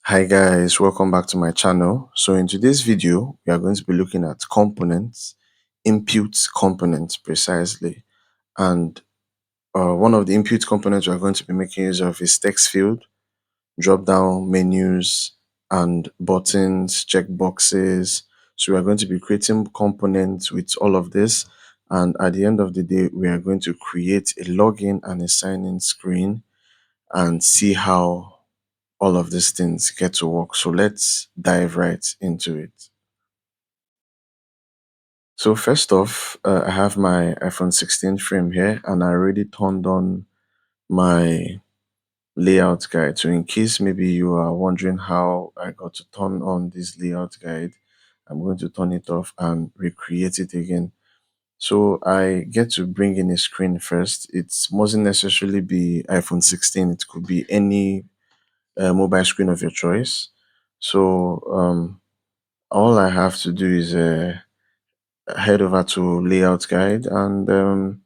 Hi guys, welcome back to my channel. So in today's video, we are going to be looking at components, input components precisely. And one of the input components we are going to be making use of is text field, drop down menus, and buttons, checkboxes. So we are going to be creating components with all of this. And at the end of the day, we are going to create a login and a sign-in screen and see how all of these things get to work. So let's dive right into it. So first off, I have my iPhone 16 frame here and I already turned on my layout guide. So in case maybe you are wondering how I got to turn on this layout guide, I'm going to turn it off and recreate it again. So I get to bring in a screen first. It mustn't necessarily be iPhone 16. It could be any mobile screen of your choice. So all I have to do is head over to layout guide and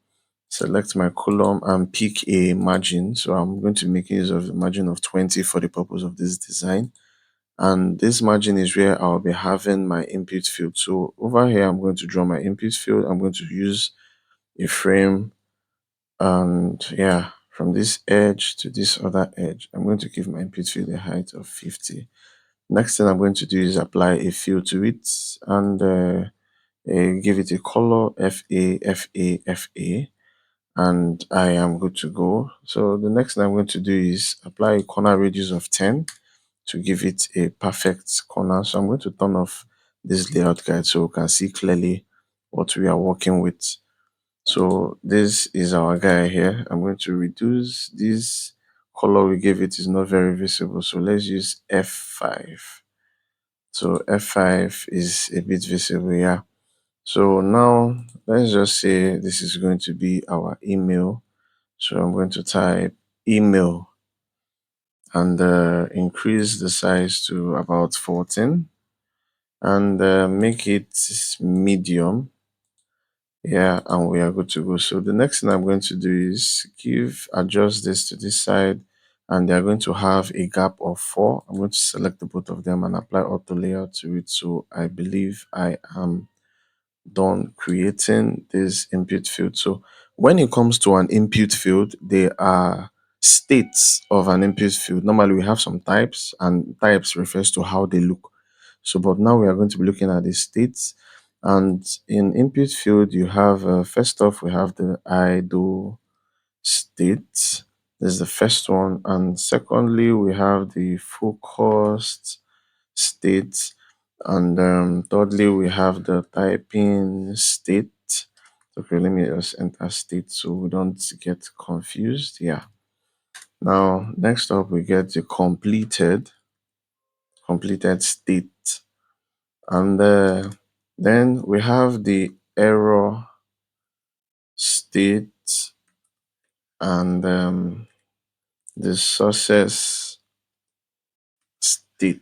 select my column and pick a margin. So I'm going to make use of the margin of 20 for the purpose of this design. And this margin is where I'll be having my input field. So over here, I'm going to draw my input field. I'm going to use a frame and yeah, from this edge to this other edge, I'm going to give my input field a height of 50. Next thing I'm going to do is apply a fill to it and give it a color FA, and I am good to go. So the next thing I'm going to do is apply a corner radius of 10 to give it a perfect corner. So I'm going to turn off this layout guide so we can see clearly what we are working with. So this is our guy here. I'm going to reduce this color we gave it is not very visible. So let's use F5. So F5 is a bit visible, yeah. So now let's just say this is going to be our email. So I'm going to type email and increase the size to about 14 and make it medium. Yeah, and we are good to go. So the next thing I'm going to do is adjust this to this side, and they're going to have a gap of 4. I'm going to select the both of them and apply auto layout to it. So I believe I am done creating this input field. So when it comes to an input field, there are states of an input field. Normally we have some types, and types refers to how they look. So but now we are going to be looking at the states. And in input field, you have first off we have the idle state. This is the first one, and secondly we have the focused state, and thirdly we have the typing state. Okay, let me just enter state so we don't get confused. Yeah, now next up we get the completed state, and then we have the error state and the success state.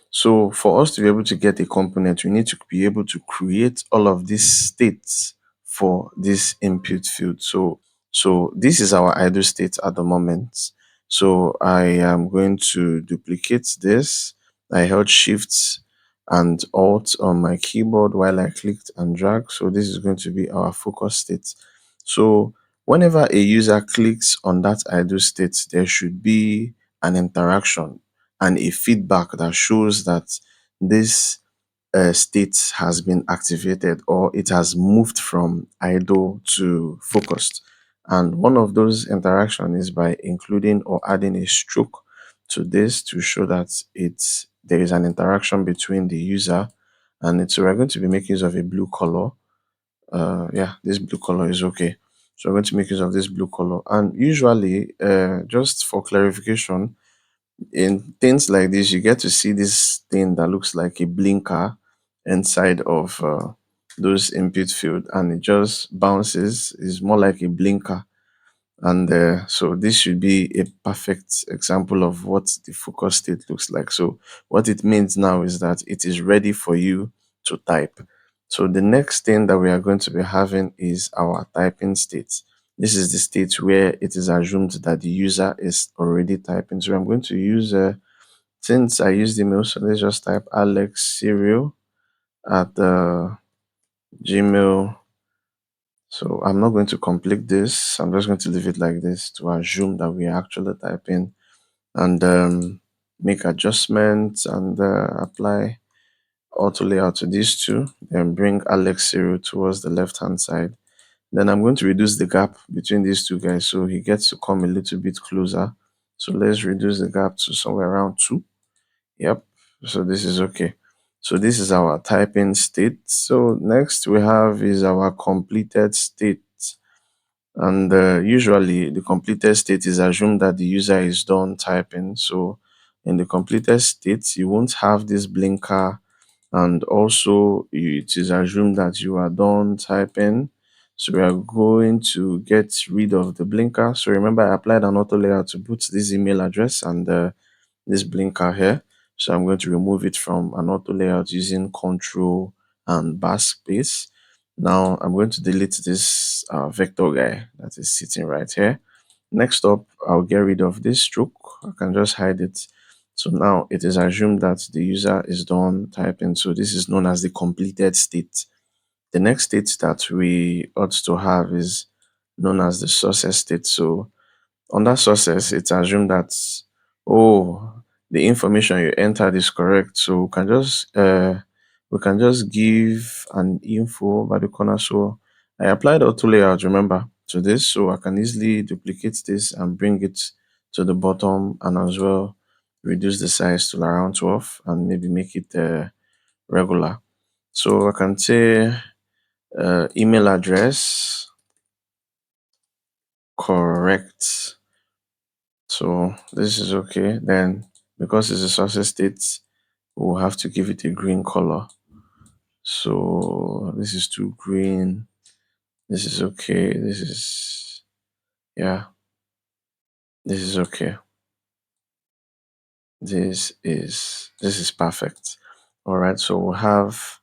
So for us to be able to get a component, we need to be able to create all of these states for this input field. So this is our idle state at the moment. So I am going to duplicate this. I held Shift and Alt on my keyboard while I clicked and drag. So this is going to be our focus state. So whenever a user clicks on that idle state, there should be an interaction and a feedback that shows that this state has been activated or it has moved from idle to focused. And one of those interactions is by including or adding a stroke to this to show that there is an interaction between the user and it. So we're going to be making use of a blue color. Yeah, this blue color is okay. So we're going to make use of this blue color. And usually, just for clarification, in things like this, you get to see this thing that looks like a blinker inside of those input field, and it just bounces. It's more like a blinker. And so this should be a perfect example of what the focus state looks like. So what it means now is that it is ready for you to type. So the next thing that we are going to be having is our typing state. This is the state where it is assumed that the user is already typing. So I'm going to use Since I use the email, so let's just type Alex Serial at Gmail. So I'm not going to complete this. I'm just going to leave it like this to assume that we are actually typing, and make adjustments and apply auto layout to these two. Then bring Alex Serial towards the left hand side. Then I'm going to reduce the gap between these two guys so he gets to come a little bit closer. So let's reduce the gap to somewhere around 2. Yep. So this is okay. So this is our typing state. So next we have is our completed state. And usually the completed state is assumed that the user is done typing. So in the completed state, you won't have this blinker, and also it is assumed that you are done typing. So we are going to get rid of the blinker. So remember, I applied an auto layer to put this email address and this blinker here. So I'm going to remove it from an auto layout using Control and backspace. Now I'm going to delete this vector guy that is sitting right here. Next up, I'll get rid of this stroke. I can just hide it. So now it is assumed that the user is done typing. So this is known as the completed state. The next state that we ought to have is known as the success state. So under success, it's assumed that, oh, the information you entered is correct. So we can just give an info by the corner. So I applied auto layout, remember, to this, so I can easily duplicate this and bring it to the bottom, and as well reduce the size to around 12 and maybe make it regular. So I can say email address correct. So this is okay. Then because it's a success state, we'll have to give it a green color. So this is too green. This is okay. Yeah, this is okay. This is perfect. All right. So we'll have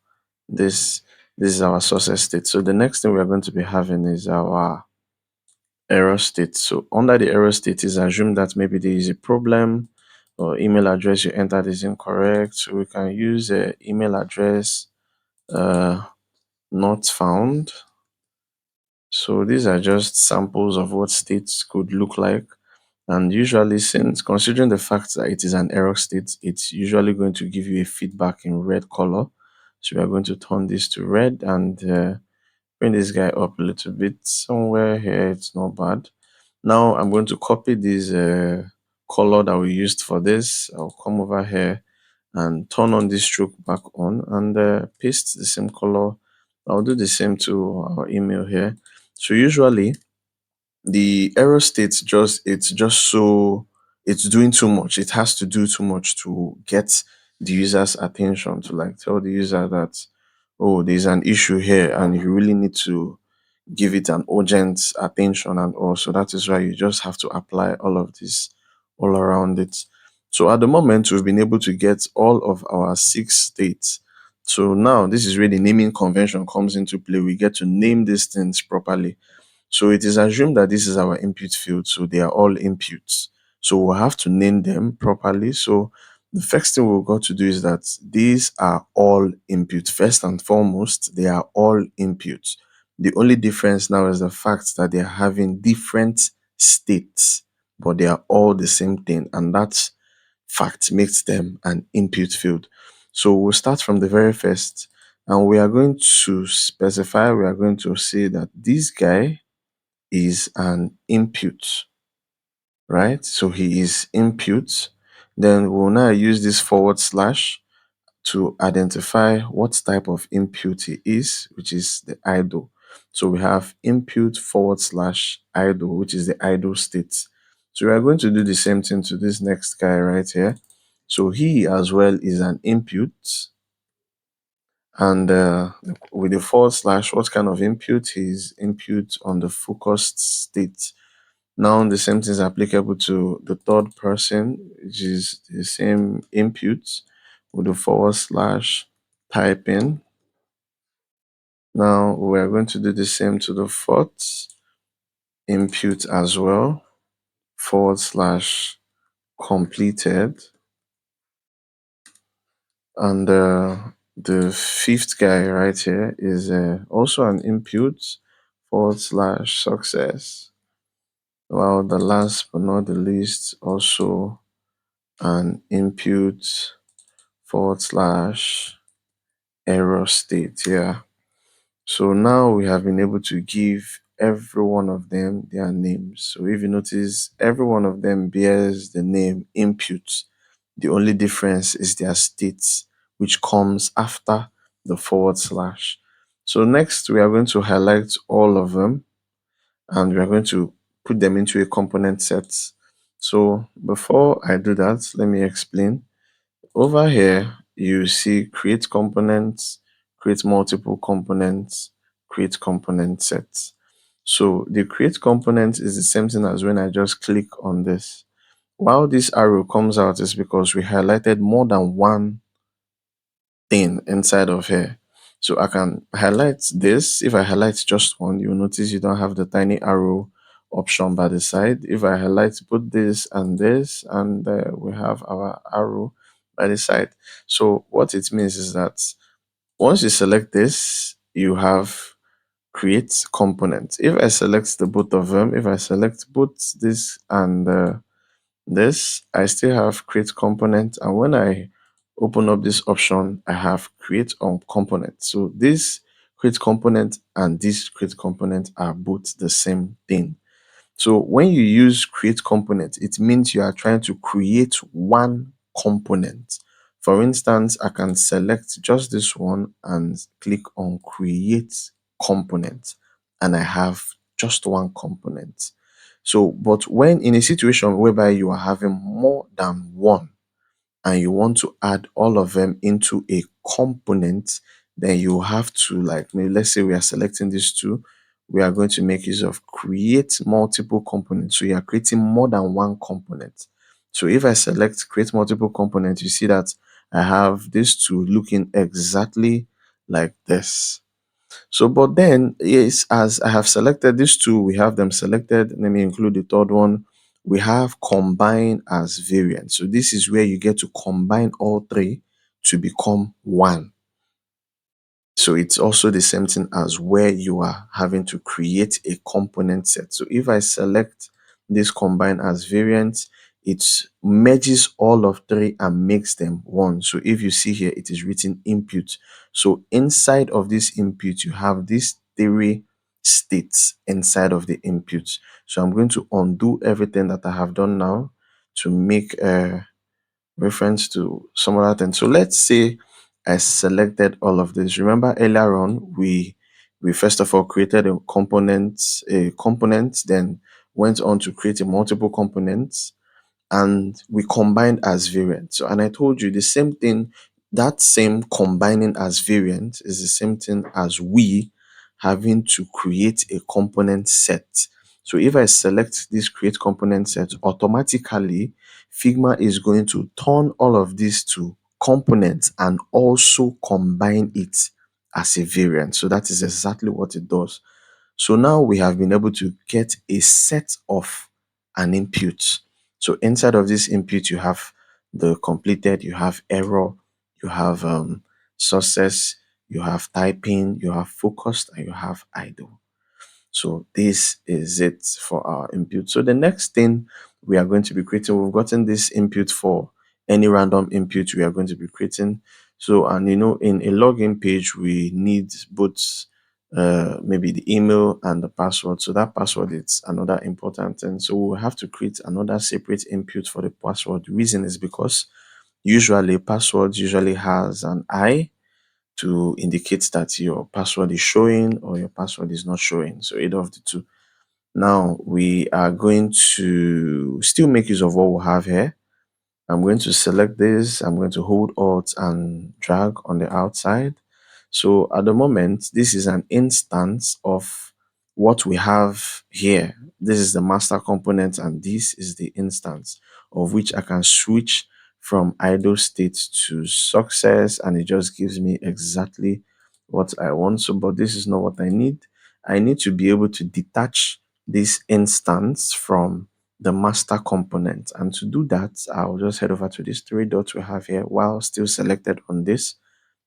this. This is our success state. So the next thing we're going to be having is our error state. So under the error state is assumed that maybe there is a problem or email address you entered is incorrect. So we can use a email address not found. So these are just samples of what states could look like. And usually, since considering the fact that it is an error state, it's usually going to give you a feedback in red color. So we are going to turn this to red and bring this guy up a little bit. Somewhere here, it's not bad. Now I'm going to copy this color that we used for this. I'll come over here and turn on this stroke back on and paste the same color. I'll do the same to our email here. So usually the error state it's doing too much. It has to do too much to get the user's attention, to like tell the user that, oh, there's an issue here and you really need to give it an urgent attention. And also that is why you just have to apply all of this all around it. So at the moment we've been able to get all of our 6 states. So now this is where the naming convention comes into play. We get to name these things properly. So it is assumed that this is our input field, so they are all inputs. So we'll have to name them properly. So the first thing we've got to do is that these are all inputs. First and foremost, they are all inputs. The only difference now is the fact that they are having different states, but they are all the same thing, and that fact makes them an input field. So we'll start from the very first, and we are going to specify, we are going to say that this guy is an input, right? So he is input. Then we'll now use this forward slash to identify what type of input he is, which is the idle. So we have input forward slash idle, which is the idle state. So we are going to do the same thing to this next guy right here. So he as well is an input. And with the forward slash, what kind of input? Is input on the focused state. Now the same thing is applicable to the third person, which is the same input with the forward slash type in. Now we're going to do the same to the fourth input as well, forward slash completed. And the fifth guy right here is also an input forward slash success. While the last but not the least, also an input forward slash error state. Yeah. So now we have been able to give every one of them their names. So if you notice, every one of them bears the name input. The only difference is their states, which comes after the forward slash. So next, we are going to highlight all of them and we are going to put them into a component set. So before I do that, let me explain. Over here, you see create components, create multiple components, create component sets. So the create component is the same thing as when I just click on this. While this arrow comes out is because we highlighted more than one thing inside of here. So I can highlight this. If I highlight just one, you'll notice you don't have the tiny arrow option by the side. If I highlight both this, and we have our arrow by the side. So what it means is that once you select this, you have create component. If I select the both of them, if I select both this and this, I still have create component, and when I open up this option, I have create on component. So this create component and this create component are both the same thing. So when you use create component, it means you are trying to create one component. For instance, I can select just this one and click on create component, and I have just one component. So, but when in a situation whereby you are having more than one, and you want to add all of them into a component, then you have to, like, maybe let's say we are selecting these two, we are going to make use of create multiple components. So you are creating more than one component. So if I select create multiple components, you see that I have these two looking exactly like this. So, but then, yes, as I have selected these two, we have them selected. Let me include the third one. We have combine as variant. So this is where you get to combine all three to become one. So it's also the same thing as where you are having to create a component set. So if I select this combine as variant, it merges all of three and makes them one. So if you see here, it is written input. So inside of this input, you have these three states inside of the input. So I'm going to undo everything that I have done now to make a reference to some other thing. So let's say I selected all of this. Remember earlier on, we first of all created a component, then went on to create a multiple components, and we combined as variant. So, and I told you the same thing, that same combining as variant is the same thing as we having to create a component set. So if I select this create component set, automatically Figma is going to turn all of these to components and also combine it as a variant. So that is exactly what it does. So now we have been able to get a set of an input. So inside of this input, you have the completed, you have error, you have success, you have typing, you have focused, and you have idle. So this is it for our input. So the next thing we are going to be creating, we've gotten this input for any random input we are going to be creating. So, and in a login page, we need both maybe the email and the password. So that password is another important thing. So we'll have to create another separate input for the password. The reason is because usually passwords usually has an I to indicate that your password is showing or your password is not showing. So either of the two. Now we are going to still make use of what we have here. I'm going to select this. I'm going to hold Alt and drag on the outside. So at the moment, this is an instance of what we have here. This is the master component, and this is the instance of which I can switch from idle state to success, and it just gives me exactly what I want. So, but this is not what I need. I need to be able to detach this instance from the master component. And to do that, I'll just head over to these three dots we have here while still selected on this.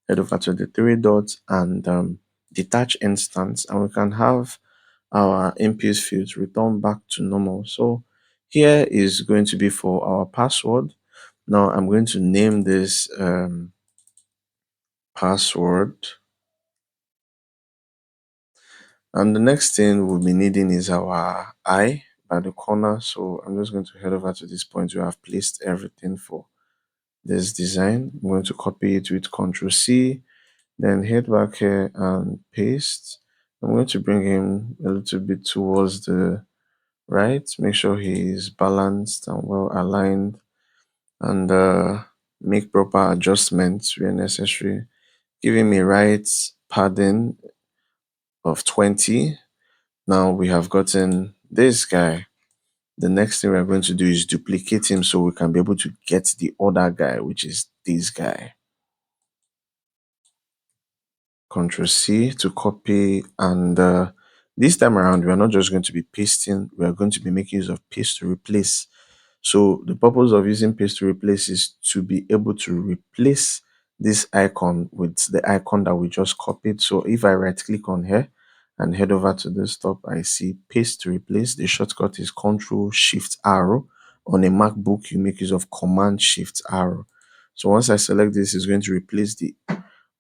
Head over to the three dots and detach instance, and we can have our input fields return back to normal. So here is going to be for our password. Now I'm going to name this password. And the next thing we'll be needing is our eye by the corner. So I'm just going to head over to this point where I've placed everything for this design. I'm going to copy it with Ctrl C, then head back here and paste. I'm going to bring him a little bit towards the right, make sure he is balanced and well aligned, and make proper adjustments where necessary, giving me right padding of 20. Now we have gotten this guy. The next thing we're going to do is duplicate him so we can be able to get the other guy, which is this guy. Ctrl C to copy, and this time around we are not just going to be pasting, we are going to be making use of paste to replace. So the purpose of using paste to replace is to be able to replace this icon with the icon that we just copied. So if I right click on here and head over to desktop, I see paste to replace. The shortcut is Ctrl Shift arrow. On a MacBook, you make use of Command Shift arrow. So once I select this, it's going to replace the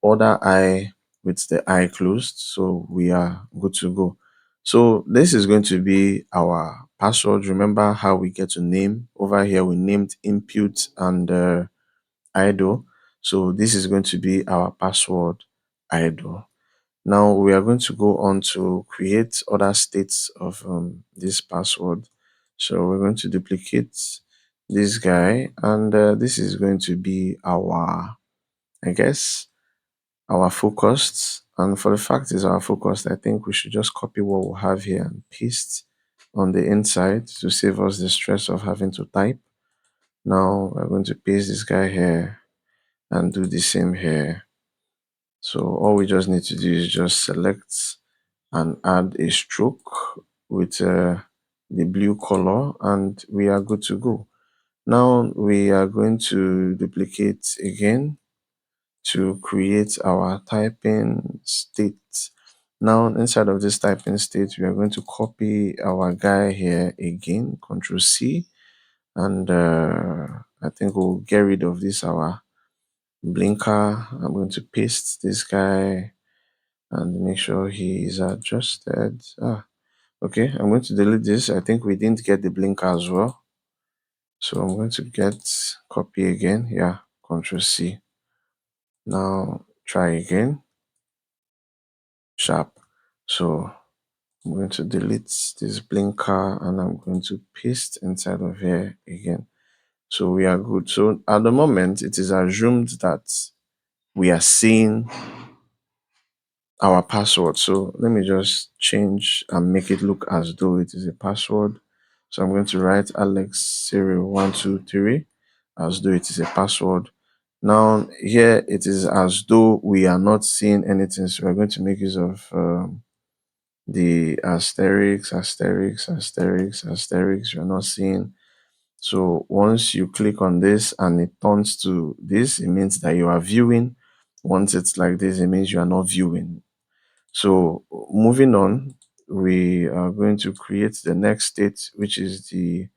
other eye with the eye closed, so we are good to go. So this is going to be our password. Remember how we get to name over here? We named input and idle. So this is going to be our password idle. Now we are going to go on to create other states of this password. So we're going to duplicate this guy, and this is going to be our, I guess, our focused. And for the fact is our focused, I think we should just copy what we have here and paste on the inside to save us the stress of having to type. Now we're going to paste this guy here and do the same here. So all we just need to do is just select and add a stroke with the blue color, and we are good to go. Now we are going to duplicate again to create our typing state. Now inside of this typing state, we are going to copy our guy here again, Ctrl C, and I think we'll get rid of this our blinker. I'm going to paste this guy and make sure he is adjusted. Okay, I'm going to delete this. I think we didn't get the blinker as well, so I'm going to get copy again. Yeah, Ctrl C. Now try again. Sharp. So I'm going to delete this blinker and I'm going to paste inside of here again. So we are good. So at the moment, it is assumed that we are seeing our password. So let me just change and make it look as though it is a password. So I'm going to write Alex0123 as though it is a password. Now here it is as though we are not seeing anything. So we're going to make use of the asterisk, asterisk, asterisk, asterisk. You're not seeing. So once you click on this and it turns to this, it means that you are viewing. Once it's like this, it means you are not viewing. So moving on, we are going to create the next state, which is the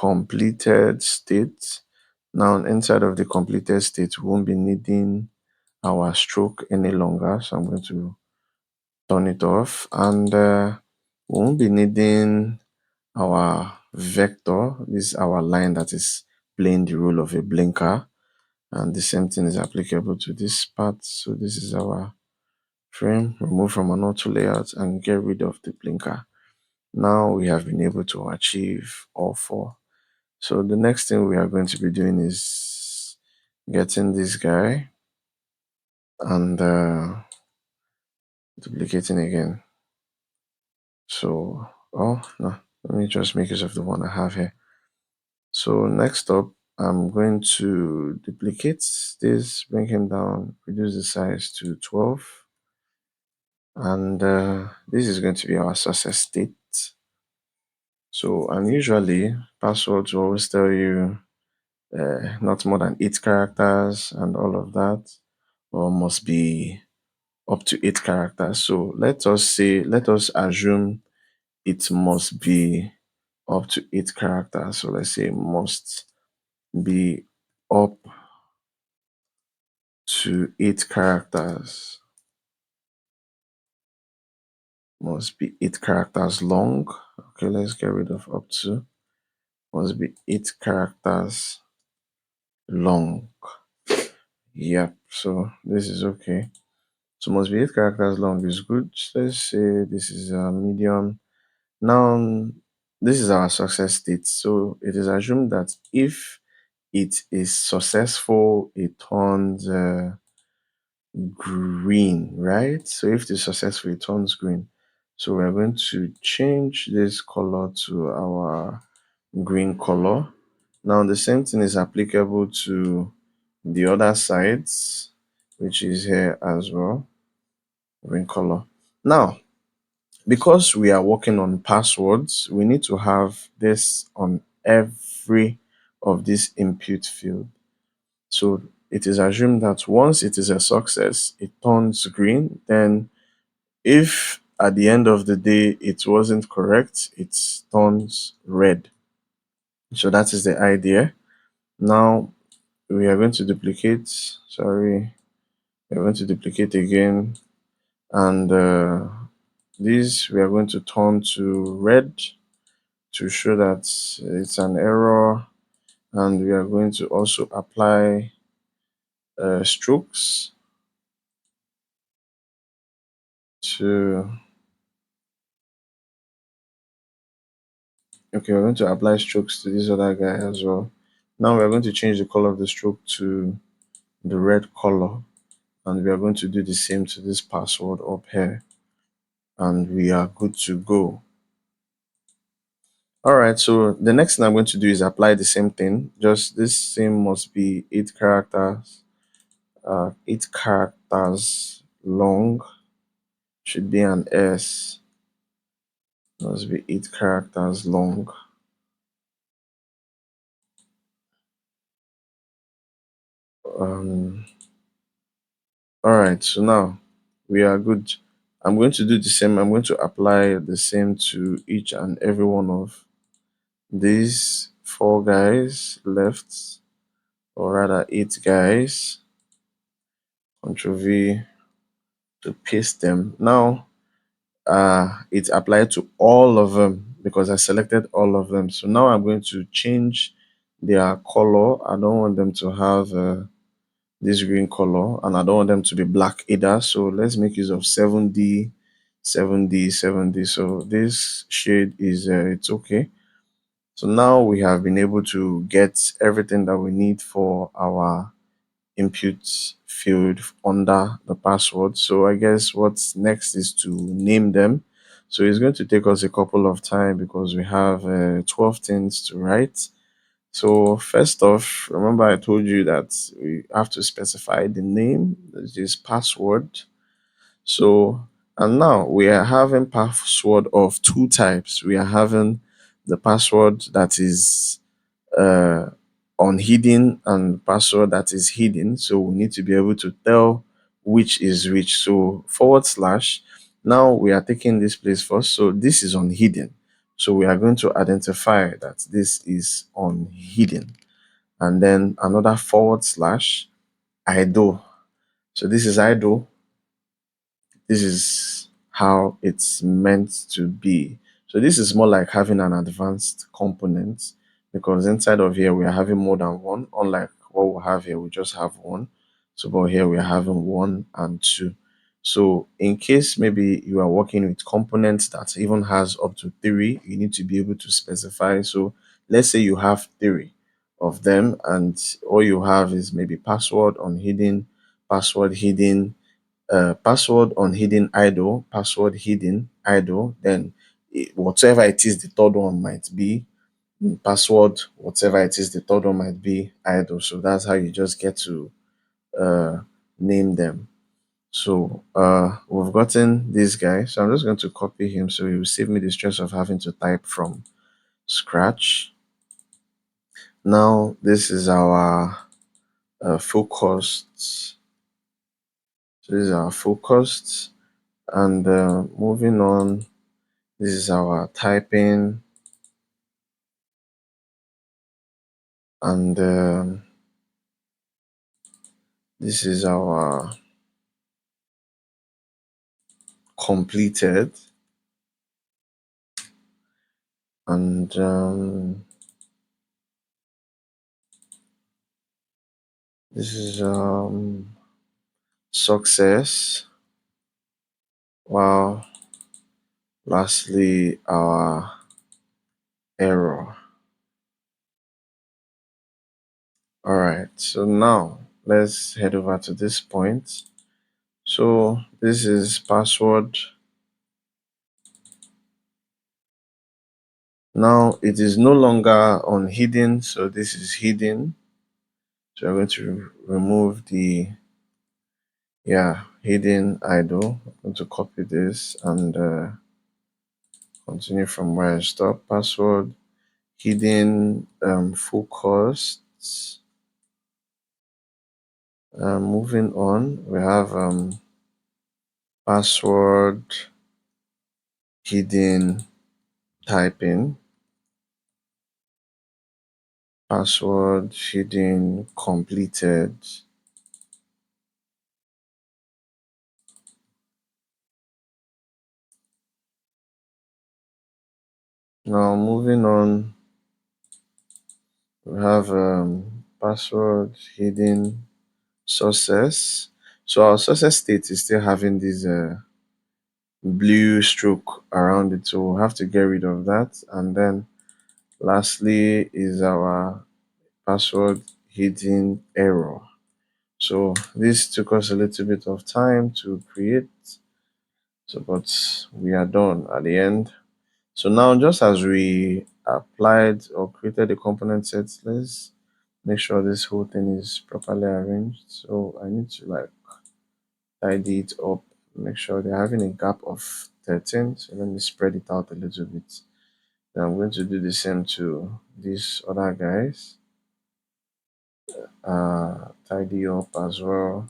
completed state. Now inside of the completed state, we won't be needing our stroke any longer. So I'm going to turn it off, and we won't be needing our vector. This is our line that is playing the role of a blinker, and the same thing is applicable to this part. So this is our frame. Remove from an auto layout and get rid of the blinker. Now we have been able to achieve all four. So the next thing we are going to be doing is getting this guy and duplicating again. So, oh no, let me just make use of the one I have here. So next up, I'm going to duplicate this, bring him down, reduce the size to 12. And this is going to be our success state. So, and usually passwords will always tell you not more than 8 characters and all of that, or must be up to 8 characters. So let us assume it must be up to 8 characters. So let's say must be up to 8 characters, must be 8 characters long. Okay, let's get rid of up to, must be 8 characters long. Yep, so this is okay. So must be 8 characters long is good. Let's say this is a medium. Now, this is our success state. So it is assumed that if it is successful, it turns green, right? So if it is successful, it turns green. So we're going to change this color to our green color. Now, the same thing is applicable to the other sides, which is here as well, green color. Now, because we are working on passwords, we need to have this on every of these input field. So it is assumed that once it is a success, it turns green. Then if at the end of the day it wasn't correct, it turns red. So that is the idea. Now we are going to duplicate, sorry, we're going to duplicate again, and this we are going to turn to red to show that it's an error, and we are going to also apply strokes to, okay, we're going to apply strokes to this other guy as well. Now we're going to change the color of the stroke to the red color, and we are going to do the same to this password up here, and we are good to go. All right, so the next thing I'm going to do is apply the same thing. Just this same must be 8 characters, 8 characters long. Should be an S. Must be 8 characters long. Um, all right, so now we are good. I'm going to do the same. I'm going to apply the same to each and every one of these 4 guys left, or rather 8 guys. Ctrl V to paste them. Now, it's applied to all of them because I selected all of them. So now I'm going to change their color. I don't want them to have this green color, and I don't want them to be black either. So let's make use of 7D, 7D, 7D. So this shade is it's okay. So now we have been able to get everything that we need for our input field under the password. So I guess what's next is to name them. So it's going to take us a couple of time because we have 12 things to write. So first off, remember I told you that we have to specify the name, which is password. So, and now we are having password of 2 types. We are having the password that is uh, unhidden and password that is hidden. So we need to be able to tell which is which. So forward slash. Now we are taking this place first. So this is unhidden. So we are going to identify that this is unhidden. And then another forward slash idle. So this is idle. This is how it's meant to be. So this is more like having an advanced component, because inside of here we are having more than one, unlike what we have here, we just have one. So but here we are having 1 and 2. So in case maybe you are working with components that even has up to 3, you need to be able to specify. So let's say you have 3 of them, and all you have is maybe password unhidden, password hidden, password on hidden idle, password hidden idle, then whatever it is the third one might be, password, whatever it is the third one might be idle. So that's how you just get to uh, name them. So we've gotten this guy. So I'm just going to copy him so he will save me the stress of having to type from scratch. Now this is our focused. So this is our focused, and moving on, this is our typing, and this is our completed, and this is success. While lastly, our error. All right, so now let's head over to this point. So this is password. Now it is no longer on hidden, so this is hidden. So I'm going to remove the hidden idle. I'm going to copy this and continue from where I stopped. Password, hidden, focused. Moving on, we have password, hidden, typing, password, hidden, completed. Now moving on, we have password, hidden, success. So our success state is still having this blue stroke around it, so we'll have to get rid of that. And then lastly is our password, hidden, error. So this took us a little bit of time to create, so but we are done at the end. So now, just as we applied or created the component sets, let's make sure this whole thing is properly arranged. So I need to like tidy it up, make sure they're having a gap of 13. So let me spread it out a little bit. Then I'm going to do the same to these other guys. Tidy up as well.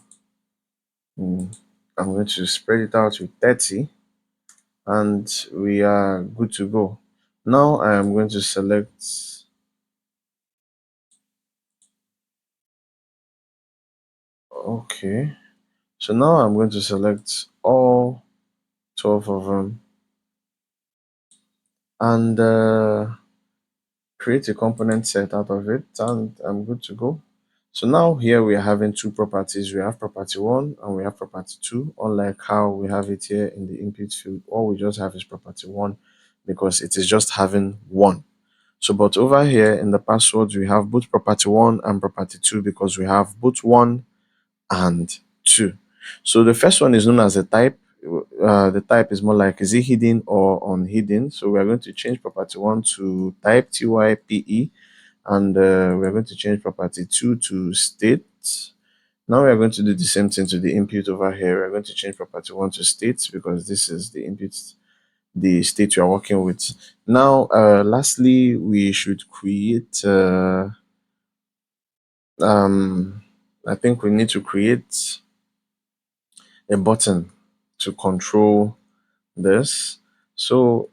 I'm going to spread it out with 30, and we are good to go. Now I am going to select. Okay, so now I'm going to select all 12 of them and create a component set out of it, and I'm good to go. So now here we are having two properties. We have property 1 and we have property 2, unlike how we have it here in the input field. All we just have is property 1 because it is just having 1. So but over here in the passwords, we have both property 1 and property 2 because we have both 1 and 2. So the first one is known as a type. The type is more like, is it hidden or unhidden? So we are going to change property 1 to type, type, and we are going to change property 2 to state. Now we are going to do the same thing to the input over here. We are going to change property 1 to state because this is the input, the state you are working with. Now, lastly, we should create, I think we need to create a button to control this. So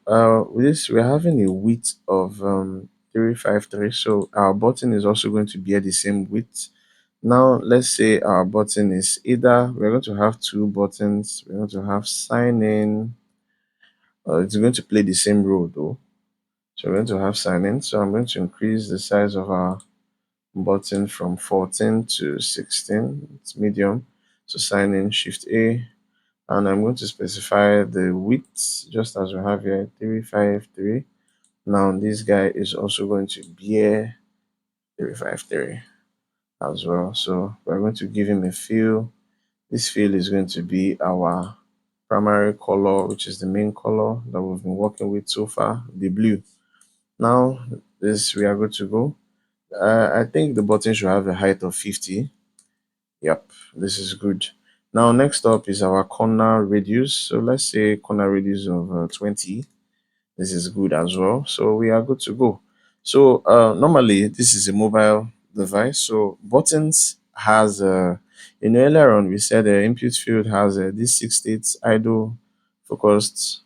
with this, we're having a width of 353. So our button is also going to be at the same width. Now let's say our button is either we're going to have two buttons. We're going to have sign in. It's going to play the same role though. So we're going to have sign in. So I'm going to increase the size of our button from 14 to 16. It's medium. So sign in, shift A, and I'm going to specify the width just as we have here, 353. Now this guy is also going to bear 353 as well. So we're going to give him a fill. This fill is going to be our primary color, which is the main color that we've been working with so far, the blue. Now this we are good to go. I think the button should have a height of 50. Yep, this is good. Now next up is our corner radius. So let's say corner radius of 20. This is good as well. So we are good to go. So normally this is a mobile device. So buttons has earlier on we said the input field has these six states: idle, focused,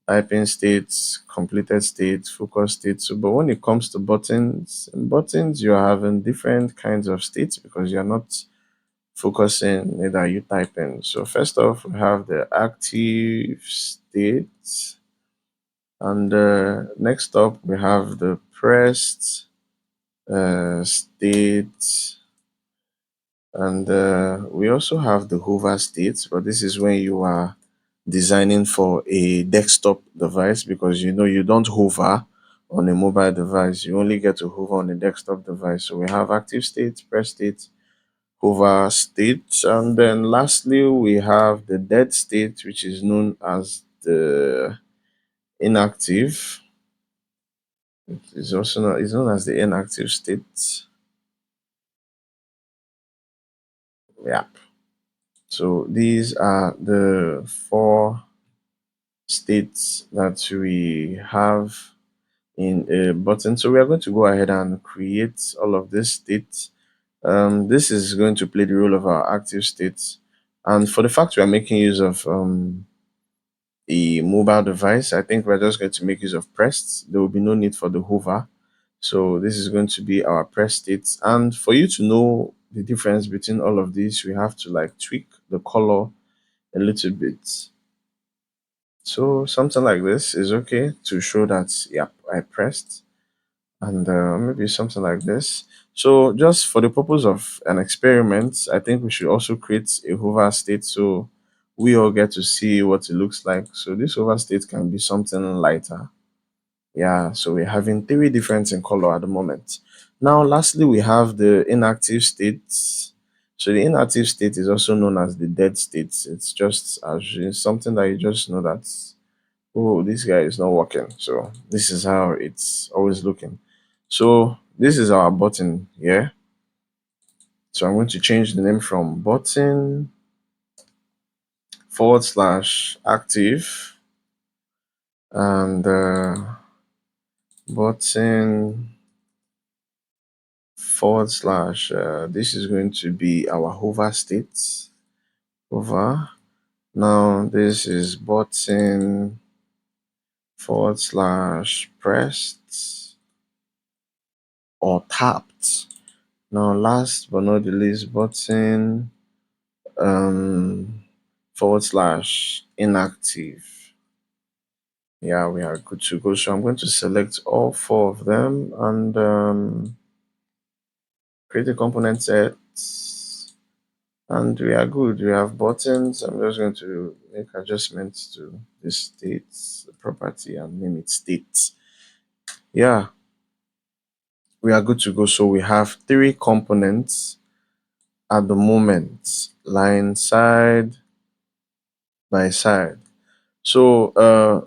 typing states, completed states, focus states. So but when it comes to buttons, you're having different kinds of states because you're not focusing, neither you typing. So first off, we have the active state, and next up we have the pressed state, and we also have the hover state. But this is when you are designing for a desktop device, because you don't hover on a mobile device. You only get to hover on a desktop device. So we have active state, press state, hover state, and then lastly we have the dead state, which is known as the inactive. It's also it's known as the inactive state. Yeah. So these are the four states that we have in a button. So we are going to go ahead and create all of these states. This is going to play the role of our active states. And for the fact we are making use of a mobile device, I think we're just going to make use of pressed. There will be no need for the hover. So this is going to be our press states. And for you to know the difference between all of these, we have to like tweak the color a little bit. So something like this is okay to show that, yep, I pressed, and maybe something like this. So just for the purpose of an experiment, I think we should also create a hover state so we all get to see what it looks like. So this hover state can be something lighter. Yeah, so we're having three different in color at the moment. Now, lastly, we have the inactive state. So the inactive state is also known as the dead state. It's just as something that you just know that, oh, this guy is not working. So this is how it's always looking. So this is our button here. So I'm going to change the name from button / active, and button / this is going to be our hover state. Hover. Now this is button / pressed or tapped. Now last but not the least, button um / inactive. Yeah, we are good to go. So I'm going to select all four of them and create a component set, and we are good. We have buttons. I'm just going to make adjustments to the states property and name it state. Yeah, we are good to go. So we have three components at the moment, line side by side. So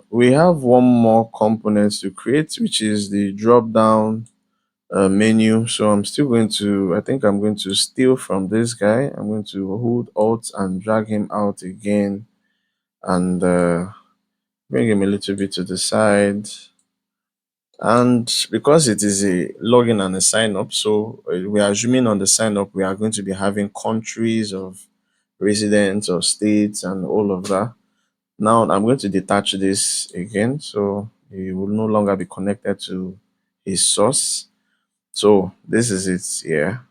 we have one more component to create, which is the drop down menu. So I'm still going to, I think I'm going to steal from this guy. I'm going to hold Alt and drag him out again, and bring him a little bit to the side. And because it is a login and a sign up, so we are assuming on the sign up we are going to be having countries of residents or states and all of that. Now I'm going to detach this again, so he will no longer be connected to his source. So this is it here.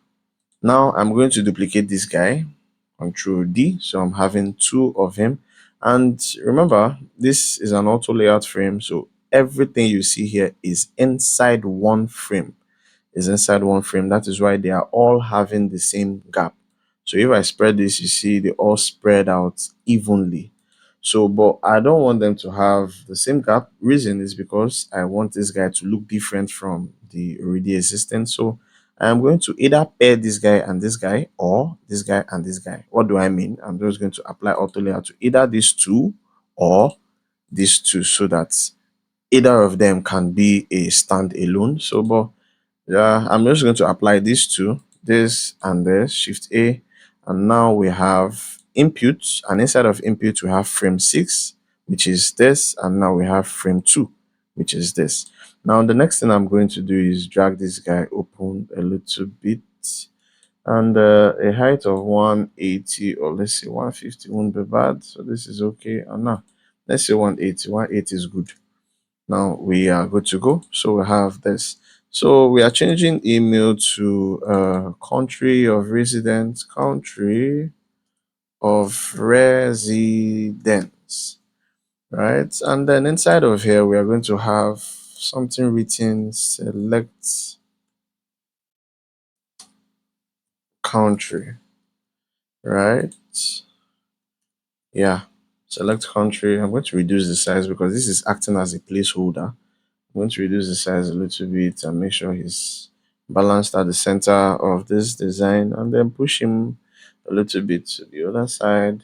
Now I'm going to duplicate this guy, Control D. So I'm having two of him. And remember, this is an auto layout frame. So everything you see here is inside one frame. That is why they are all having the same gap. So if I spread this, you see they all spread out evenly. So, but I don't want them to have the same gap. Reason is because I want this guy to look different from the already existing. So I'm going to either pair this guy and this guy, or this guy and this guy. What do I mean? I'm just going to apply auto layout to either these two or these two, so that either of them can be a standalone. So, but yeah, I'm just going to apply these two, this and this, Shift A, and now we have input, and inside of input we have frame 6, which is this, and now we have frame 2, which is this. Now, the next thing I'm going to do is drag this guy open a little bit, and a height of 180, or let's say 150 won't be bad. So this is okay. And now, let's say 180. 180 is good. Now we are good to go. So we have this. So we are changing email to country of residence, country of residence, right? And then inside of here, we are going to have something written, select country, right? Yeah, select country. I'm going to reduce the size because this is acting as a placeholder. I'm going to reduce the size a little bit and make sure he's balanced at the center of this design, and then push him a little bit to the other side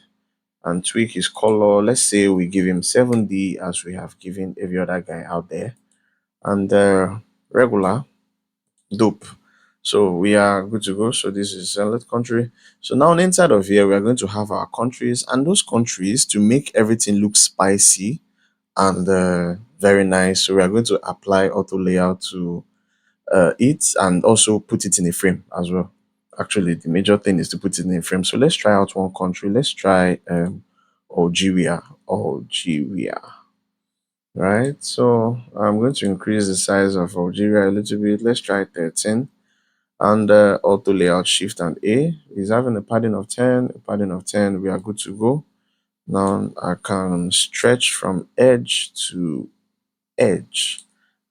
and tweak his color. Let's say we give him 7D as we have given every other guy out there, and regular, dope. So we are good to go. So this is select country. So now inside of here, we are going to have our countries, and those countries, to make everything look spicy and very nice. So we are going to apply auto layout to it, and also put it in a frame as well. Actually, the major thing is to put it in a frame. So let's try out one country. Let's try Algeria. Algeria. Right. So I'm going to increase the size of Algeria a little bit. Let's try 13. And auto layout shift and A is having a padding of 10, a padding of 10. We are good to go. Now I can stretch from edge to edge,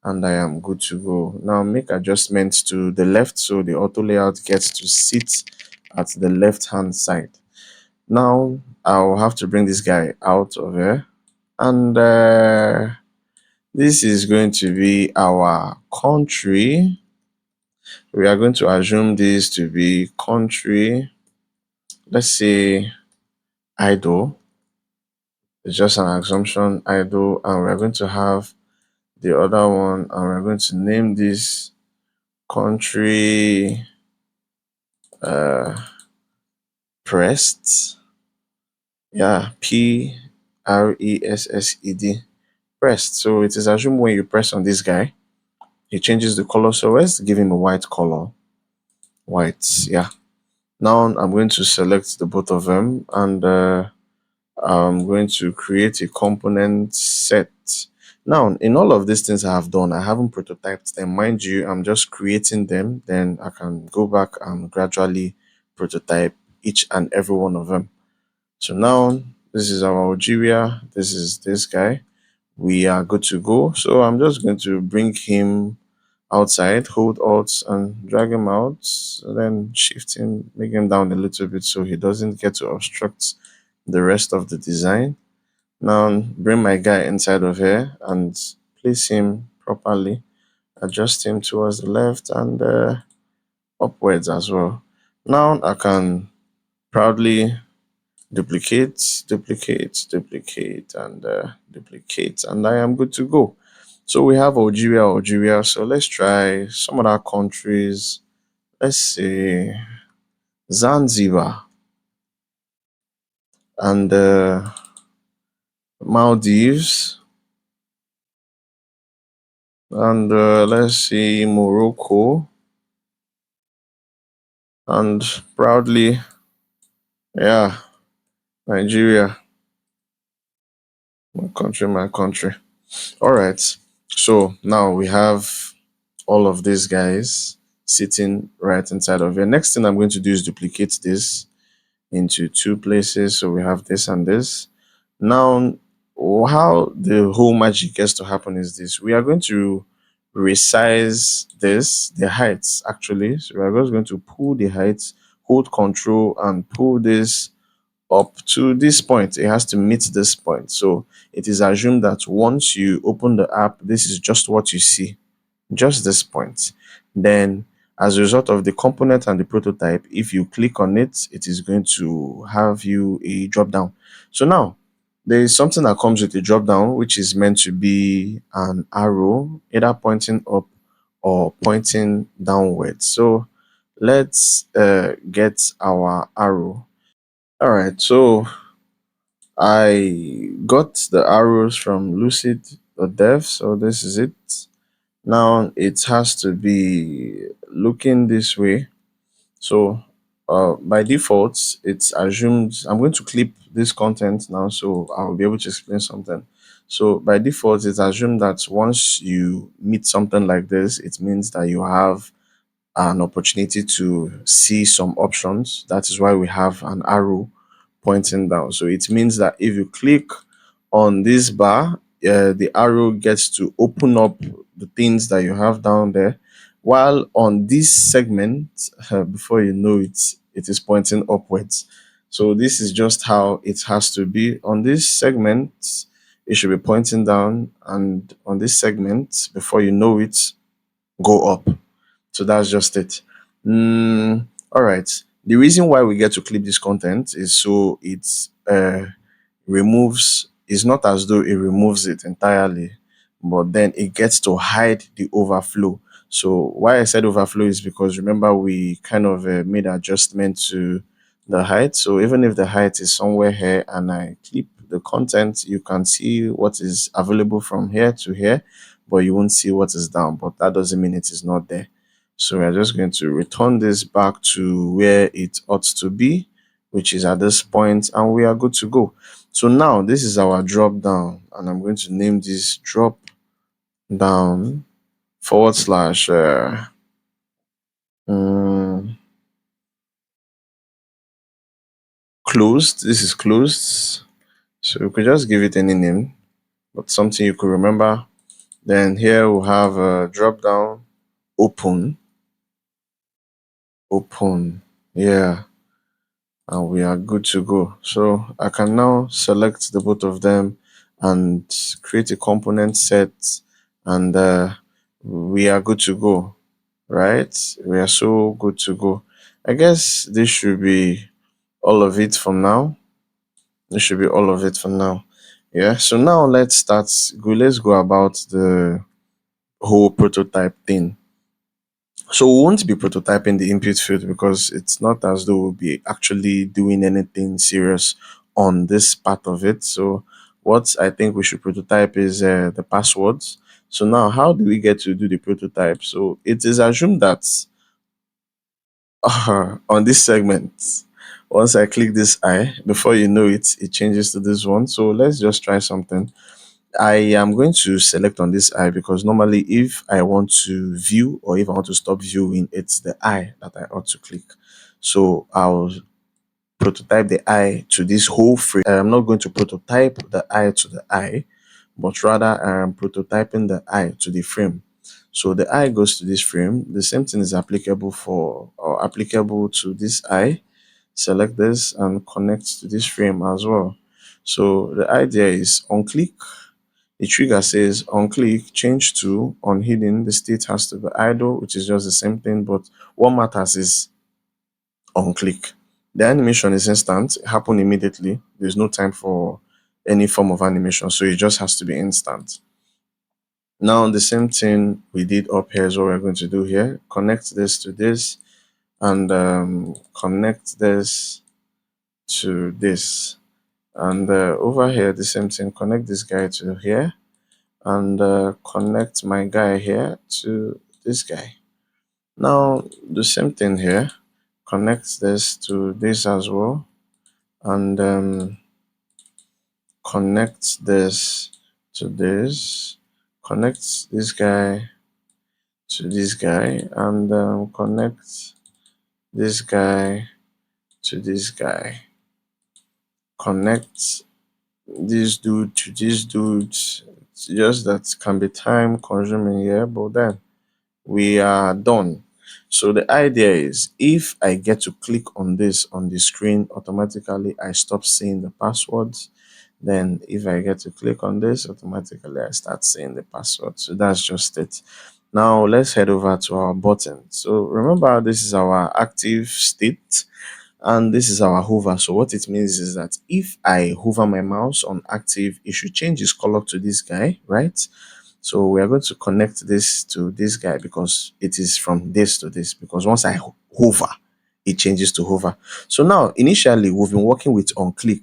and I am good to go. Now make adjustments to the left so the auto layout gets to sit at the left hand side. Now I'll have to bring this guy out of here, and this is going to be our country. We are going to assume this to be country, let's say idle. It's just an assumption, idle, and we're going to have the other one, and we're going to name this country uh pressed. Yeah, Pressed, pressed. So it is assumed when you press on this guy, he changes the color. So let's give him a white color. White, yeah. Now I'm going to select the both of them, and I'm going to create a component set. Now, in all of these things I have done, I haven't prototyped them. Mind you, I'm just creating them. Then I can go back and gradually prototype each and every one of them. So now this is our Algeria. This is this guy. We are good to go. So I'm just going to bring him outside, hold Alt and drag him out, and then shift him, make him down a little bit so he doesn't get to obstruct the rest of the design. Now bring my guy inside of here and place him properly, adjust him towards the left and upwards as well. Now I can proudly duplicate, and duplicate, and I am good to go. So we have Algeria. So let's try some other countries. Let's say Zanzibar and Maldives, and let's see Morocco, and proudly, yeah, Nigeria, my country. All right. So now we have all of these guys sitting right inside of here. Next thing I'm going to do is duplicate this into two places. So we have this and this. Now, how the whole magic gets to happen is this. We are going to resize this, the heights actually. So we're just going to pull the heights, hold control and pull this up to this point. It has to meet this point. So it is assumed that once you open the app, this is just what you see, just this point. Then as a result of the component and the prototype, if you click on it, it is going to have you a drop down. So now there is something that comes with a drop down, which is meant to be an arrow, either pointing up or pointing downwards. So let's get our arrow. All right, so I got the arrows from Lucid. the dev. So this is it. Now it has to be looking this way. So by default, it's assumed I'm going to clip this content now, so I'll be able to explain something. So by default, it's assumed that once you meet something like this, it means that you have an opportunity to see some options. That is why we have an arrow pointing down. So it means that if you click on this bar, the arrow gets to open up the things that you have down there. While on this segment, before you know it, it is pointing upwards. So this is just how it has to be. On this segment, it should be pointing down, and on this segment, before you know it, go up. So that's just it. All right. The reason why we get to clip this content is so it removes, it's not as though it removes it entirely, but then it gets to hide the overflow. So why I said overflow is because remember we kind of made adjustment to the height. So even if the height is somewhere here and I clip the content, you can see what is available from here to here, but you won't see what is down. But that doesn't mean it is not there. So we're just going to return this back to where it ought to be, which is at this point, and we are good to go. So now this is our drop down, and I'm going to name this drop down forward slash mm, closed. This is closed. So we could just give it any name, but something you could remember. Then here we'll have a drop down open, open. Yeah, and we are good to go. So I can now select the both of them and create a component set, and we are good to go, right? We are so good to go. I guess this should be all of it from now. This should be all of it for now. Yeah. So now let's start. Let's go about the whole prototype thing. So we won't be prototyping the input field because it's not as though we'll be actually doing anything serious on this part of it. So what I think we should prototype is the passwords. So now how do we get to do the prototype? So it is assumed that on this segment, once I click this eye, before you know it, it changes to this one. So let's just try something. I am going to select on this eye because normally if I want to view or if I want to stop viewing, it's the eye that I ought to click. So I'll prototype the eye to this whole frame. I'm not going to prototype the eye to the eye, but rather I'm prototyping the eye to the frame. So the eye goes to this frame. The same thing is applicable for or applicable to this eye. Select this and connect to this frame as well. So the idea is on click, the trigger says on click, change to on hidden. The state has to be idle, which is just the same thing, but what matters is on click. The animation is instant, it happen immediately. There's no time for any form of animation, so it just has to be instant. Now the same thing we did up here is what we're going to do here. Connect this to this and connect this to this. And over here, the same thing, connect this guy to here and connect my guy here to this guy. Now the same thing here, connect this to this as well, and connect this to this, connect this guy to this guy, and connect this guy to this guy, connect this dude to this dude. It's just that can be time consuming here, but then we are done. So the idea is if I get to click on this on the screen, automatically I stop seeing the passwords. Then if I get to click on this, automatically I start seeing the password. So that's just it. Now let's head over to our button. So remember, this is our active state and this is our hover. So what it means is that if I hover my mouse on active, it should change its color to this guy, right? So we are going to connect this to this guy because it is from this to this, because once I hover, it changes to hover. So now initially we've been working with on click.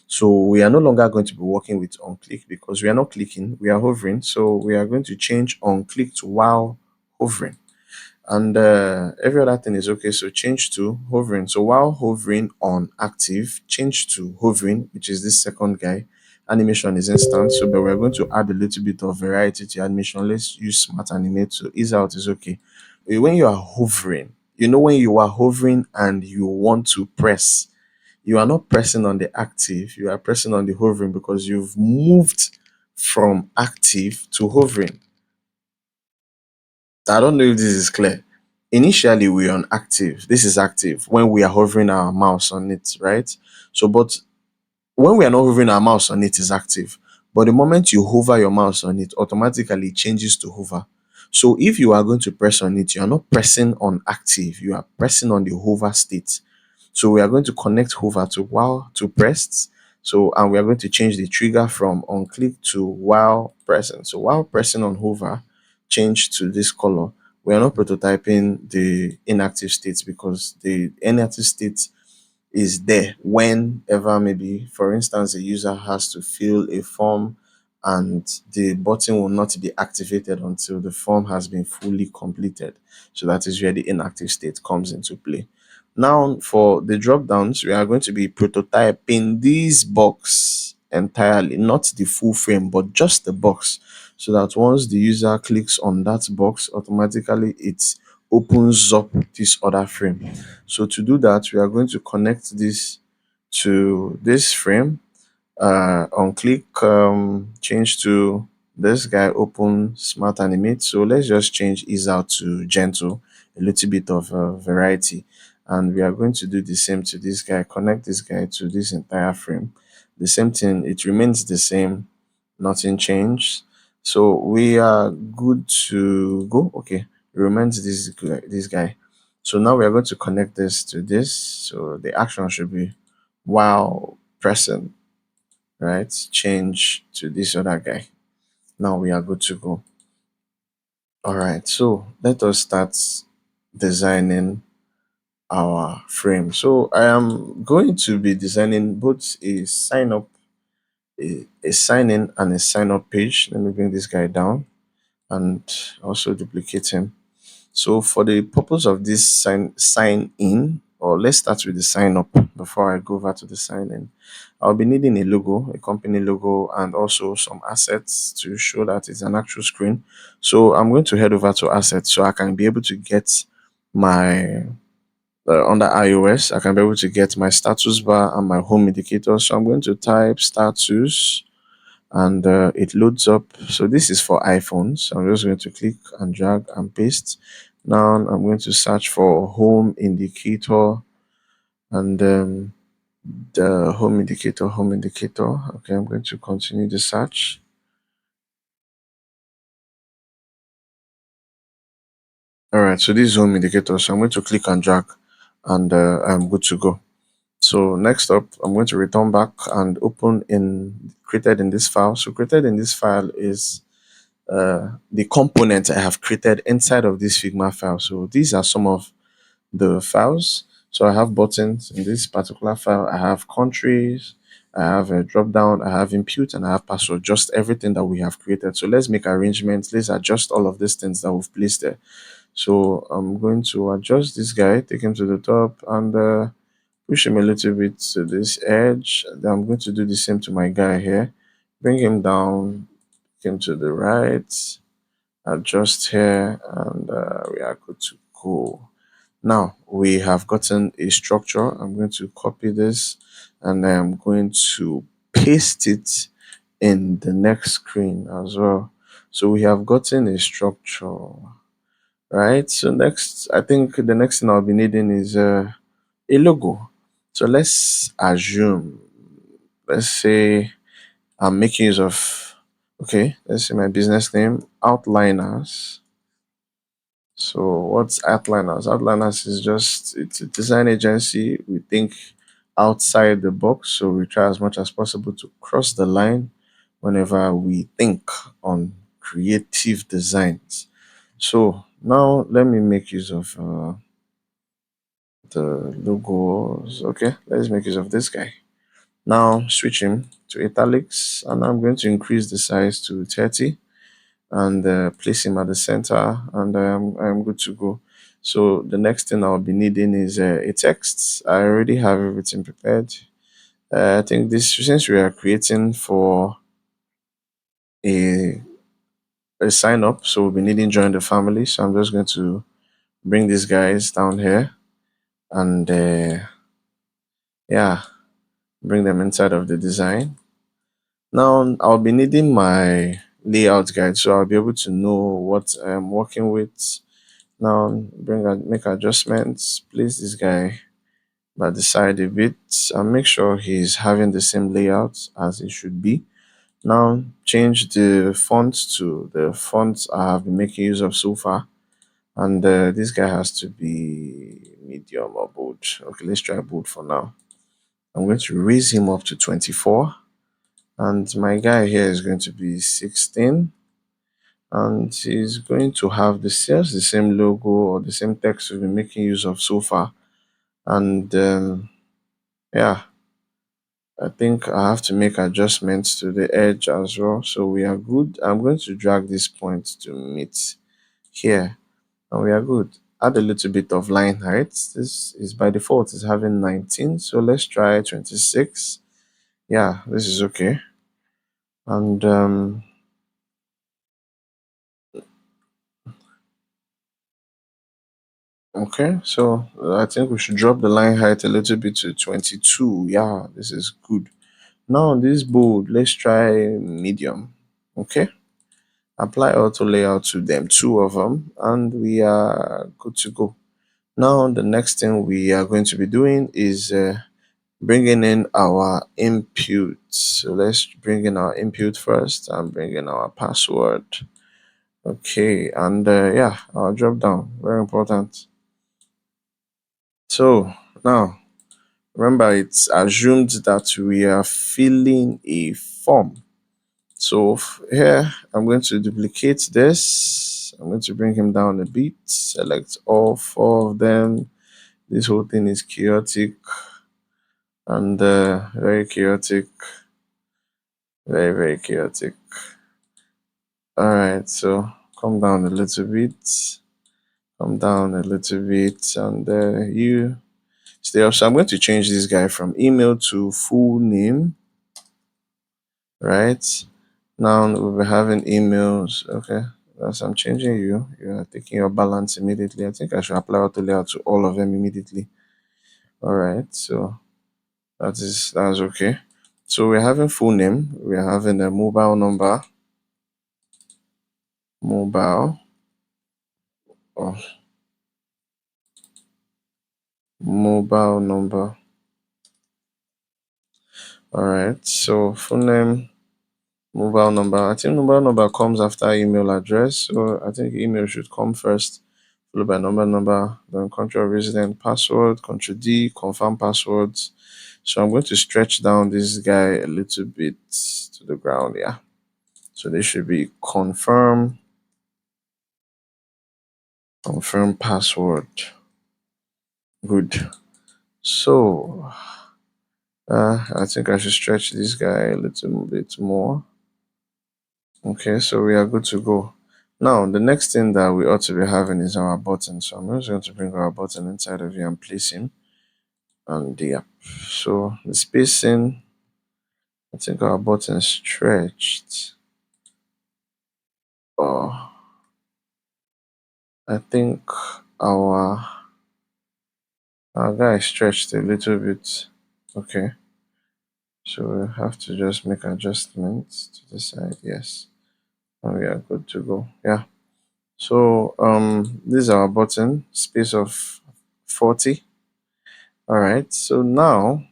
So we are no longer going to be working with on click because we are not clicking, we are hovering. So we are going to change on click to while hovering. And every other thing is okay. So change to hovering. So while hovering on active, change to hovering, which is this second guy. Animation is instant. So but we're going to add a little bit of variety to your animation. Let's use smart animate. So ease out is okay. When you are hovering, when you are hovering and you want to press, you are not pressing on the active, you are pressing on the hovering because you've moved from active to hovering. I don't know if this is clear. Initially, we're on active. This is active when we are hovering our mouse on it, right? So, but when we are not hovering our mouse on it, is active. But the moment you hover your mouse on it, automatically it changes to hover. So, if you are going to press on it, you are not pressing on active, you are pressing on the hover state. So we are going to connect hover to while to pressed. So and we are going to change the trigger from on click to while pressing. So while pressing on hover, change to this color. We are not prototyping the inactive states because the inactive state is there whenever, maybe for instance, a user has to fill a form and the button will not be activated until the form has been fully completed. So that is where the inactive state comes into play. Now for the drop downs, we are going to be prototyping this box entirely, not the full frame but just the box, so that once the user clicks on that box, automatically it opens up this other frame. So to do that, we are going to connect this to this frame. On click, change to this guy, open smart animate. So let's just change ease out to gentle, a little bit of variety. And we are going to do the same to this guy, connect this guy to this entire frame. The same thing, it remains the same, nothing changed. So we are good to go. Okay, remains this guy. So now we are going to connect this to this. So the action should be while pressing, right? Change to this other guy. Now we are good to go. All right, so let us start designing our frame. So I am going to be designing both a sign up, a sign in and a sign up page. Let me bring this guy down and also duplicate him. So for the purpose of this sign in, or let's start with the sign up before I go over to the sign in. I'll be needing a logo, a company logo, and also some assets to show that it's an actual screen. So I'm going to head over to assets so I can be able to get my under iOS, I can be able to get my status bar and my home indicator. So I'm going to type status and it loads up. So this is for iPhones. So I'm just going to click and drag and paste. Now I'm going to search for home indicator and the home indicator. Okay, I'm going to continue the search. All right, so this is home indicator. So I'm going to click and drag and I'm good to go. So next up, I'm going to return back and open in created in this file. So created in this file is the component I have created inside of this Figma file. So these are some of the files. So I have buttons in this particular file. I have countries, I have a drop down, I have input, and I have password, just everything that we have created. So let's make arrangements. Let's adjust all of these things that we've placed there. So I'm going to adjust this guy, take him to the top and push him a little bit to this edge. Then I'm going to do the same to my guy here. Bring him down, take him to the right, adjust here, and we are good to go. Now we have gotten a structure. I'm going to copy this and I'm going to paste it in the next screen as well. So we have gotten a structure, right? So next, I think the next thing I'll be needing is a logo. So let's assume, let's say I'm making use of, okay, let's say my business name, Outliners. So what's Outliners? Outliners is just, it's a design agency. We think outside the box, so we try as much as possible to cross the line whenever we think on creative designs. So now let me make use of the logos. Okay, let's make use of this guy. Now switching to italics, and I'm going to increase the size to 30 and place him at the center, and I'm good to go. So the next thing I'll be needing is a text. I already have everything prepared. I think this, since we are creating for a sign up, so we'll be needing join the family. So I'm just going to bring these guys down here and yeah, bring them inside of the design. Now I'll be needing my layout guide, so I'll be able to know what I'm working with. Now make adjustments, place this guy by the side a bit, and make sure he's having the same layout as it should be. Now change the font to the font I have been making use of so far, and this guy has to be medium or bold. Okay, let's try bold for now. I'm going to raise him up to 24, and my guy here is going to be 16, and he's going to have the same logo or the same text we've been making use of so far. And yeah, I think I have to make adjustments to the edge as well, so we are good. I'm going to drag this point to meet here, and we are good. Add a little bit of line height. This is by default is having 19, so let's try 26. Yeah, this is okay. And okay, so I think we should drop the line height a little bit to 22. Yeah, this is good. Now this bold, let's try medium. Okay, apply auto layout to them, two of them, and we are good to go. Now the next thing we are going to be doing is bringing in our input. So let's bring in our input first and bring in our password. Okay, and yeah, our drop down, very important. So now remember, it's assumed that we are filling a form. So here, I'm going to duplicate this. I'm going to bring him down a bit, select all four of them. This whole thing is chaotic and very chaotic, very chaotic. All right, so come down a little bit, come down a little bit, and you stay up. So I'm going to change this guy from email to full name, right? Now we'll be having emails. Okay, as I'm changing you, you're taking your balance immediately. I think I should apply auto layout to all of them immediately. All right, so that's okay. So we're having full name, we're having a mobile number, mobile or mobile number. All right, so full name, mobile number. I think mobile number comes after email address, so I think email should come first, followed by number, then country of resident, password, country D, confirm passwords. So I'm going to stretch down this guy a little bit to the ground. Yeah, so this should be confirm password. Good. So I think I should stretch this guy a little bit more. Okay, so we are good to go. Now, the next thing that we ought to be having is our button. So I'm just going to bring our button inside of here and place him. And yeah, so the spacing, I think our button stretched. Oh, I think our our guy stretched a little bit. Okay, so we have to just make adjustments to the side. Yes, and we are good to go. Yeah. So this is our button, space of 40. All right, so now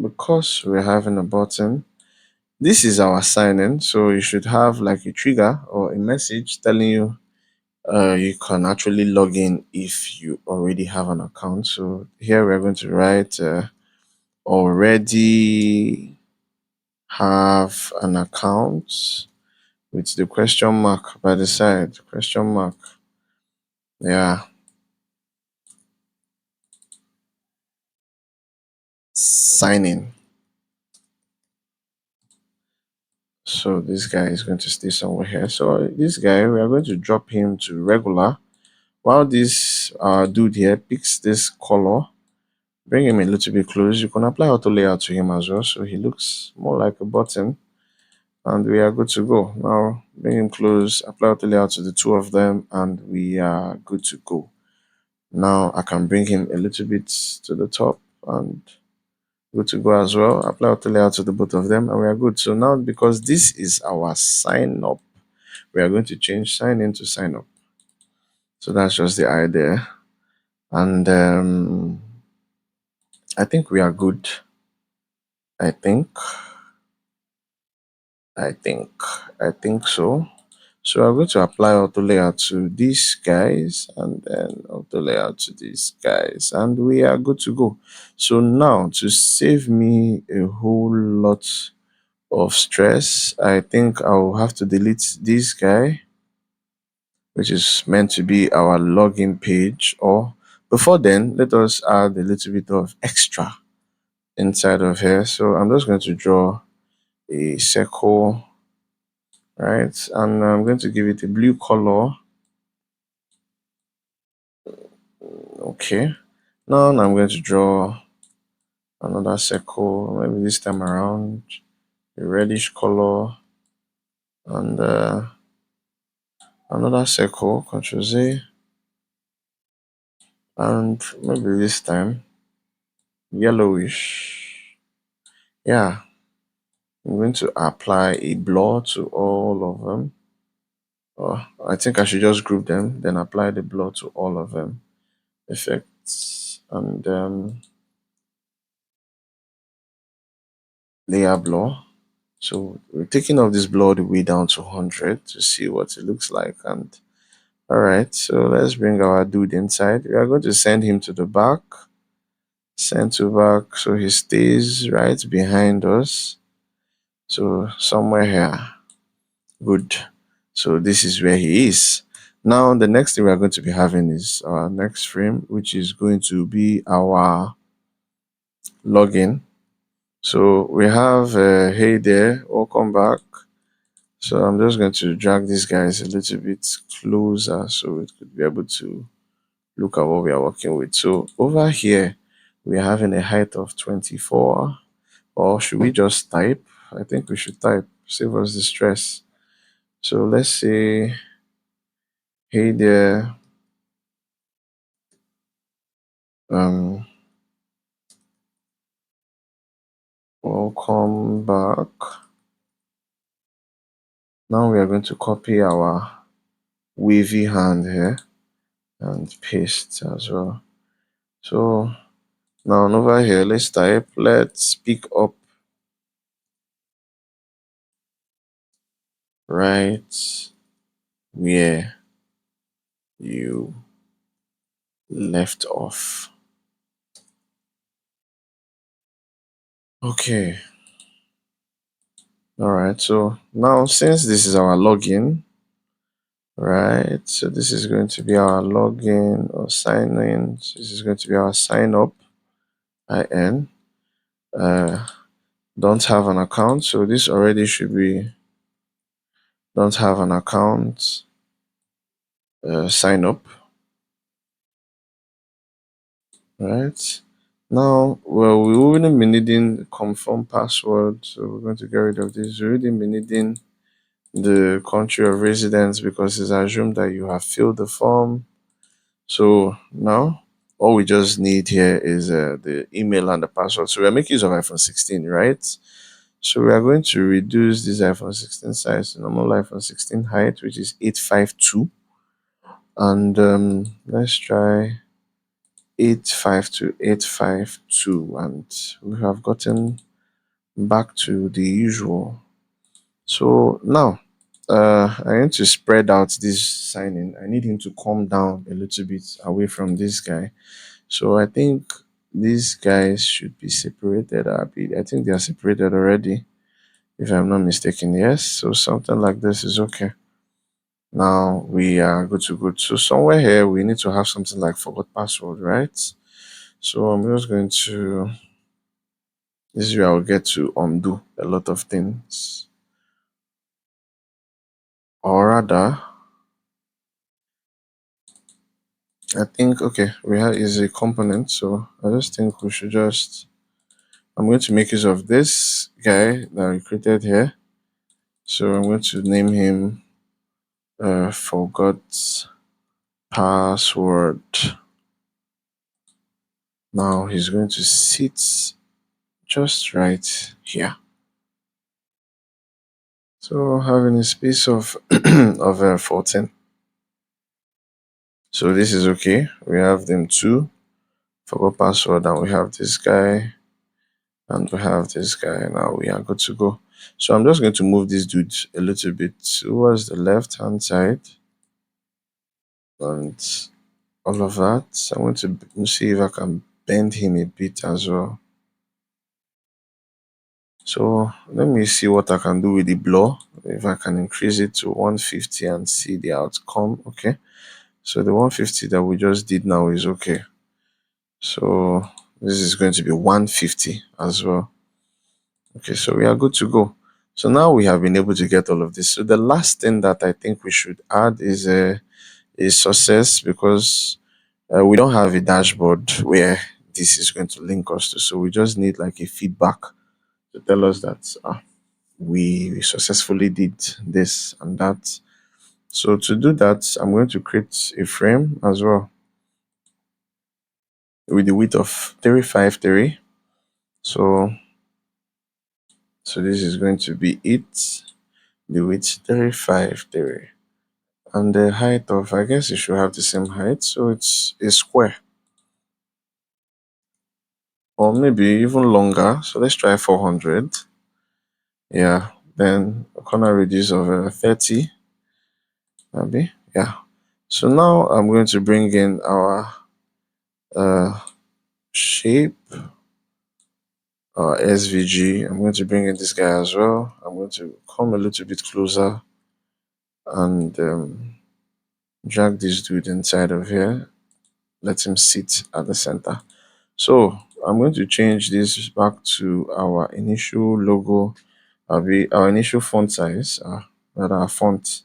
because we're having a button, this is our sign in. So you should have like a trigger or a message telling you you can actually log in if you already have an account. So here we're going to write already have an account with the question mark by the side, question mark. Yeah, sign in. So this guy is going to stay somewhere here. So this guy, we are going to drop him to regular. While this dude here picks this color, bring him a little bit close. You can apply auto layout to him as well, so he looks more like a button. And we are good to go. Now bring him close, apply auto layout to the two of them, and we are good to go. Now I can bring him a little bit to the top and good to go as well. Apply auto layout to the both of them, and we are good. So now, because this is our sign up, we are going to change sign in to sign up. So that's just the idea. And I think we are good. I think, I think, I think so. So I'm going to apply auto layout to these guys and then auto layout to these guys, and we are good to go. So now, to save me a whole lot of stress, I think I'll have to delete this guy, which is meant to be our login page. Or before then, let us add a little bit of extra inside of here. So I'm just going to draw a circle, right? And I'm going to give it a blue color. Okay. Now I'm going to draw another circle, maybe this time around a reddish color, and another circle, Ctrl Z, and maybe this time yellowish. Yeah, I'm going to apply a blur to all of them. I think I should just group them, then apply the blur to all of them. Effects and layer blur. So we're taking off this blur the way down to 100 to see what it looks like. And all right, so let's bring our dude inside. We are going to send him to the back, send to back, so he stays right behind us. So somewhere here. Good. So this is where he is. Now the next thing we are going to be having is our next frame, which is going to be our login. So we have hey there, welcome back. So I'm just going to drag these guys a little bit closer so we could be able to look at what we are working with. So over here, we're having a height of 24, or should we just type? I think we should type, save us the stress. So let's say, hey there, welcome back. Now we are going to copy our wavy hand here and paste as well. So now over here, let's type, let's pick up right where you left off. Okay. All right. So now, since this is our login, right? So this is going to be our login or sign in. This is going to be our sign up. IN. Don't have an account. So this already should be don't have an account. Sign up. Right. Now, well, we wouldn't be needing confirm password, so we're going to get rid of this. We wouldn't be needing the country of residence because it's assumed that you have filled the form. So now all we just need here is the email and the password. So we are making use of iPhone 16, right? So we are going to reduce this iPhone 16 size to normal iPhone 16 height, which is 852. And let's try 852, and we have gotten back to the usual. So now I need to spread out this signing. I need him to come down a little bit away from this guy. So I think these guys should be separated. I think they are separated already, if I'm not mistaken. Yes, so something like this is okay. Now we are good to go. So somewhere here we need to have something like forgot password, right? So I'm just going to, this is where I'll get to undo a lot of things. or rather, I think, okay, we have is a component, so I just think we should just, I'm going to make use of this guy that we created here. So I'm going to name him forgot password. Now he's going to sit just right here. So having a space of of 14. So this is okay. We have them two, forgot password, and we have this guy, and we have this guy. Now we are good to go. So I'm just going to move this dude a little bit towards the left hand side and all of that. I'm going to see if I can bend him a bit as well. So let me see what I can do with the blur. If I can increase it to 150 and see the outcome. Okay. So the 150 that we just did now is okay. So this is going to be 150 as well. Okay, so we are good to go. So now we have been able to get all of this. So the last thing that I think we should add is success, because we don't have a dashboard where this is going to link us to. So we just need like a feedback to tell us that we successfully did this and that. So to do that, I'm going to create a frame as well with the width of 353. So this is going to be it. The width 353. And the height of, I guess it should have the same height, so it's a square, or maybe even longer. So let's try 400. Yeah, then a corner radius of 30, maybe. Yeah. So now I'm going to bring in our uh shape, our SVG. I'm going to bring in this guy as well. I'm going to come a little bit closer and drag this dude inside of here. Let him sit at the center. So I'm going to change this back to our initial logo, our initial font size, rather our font.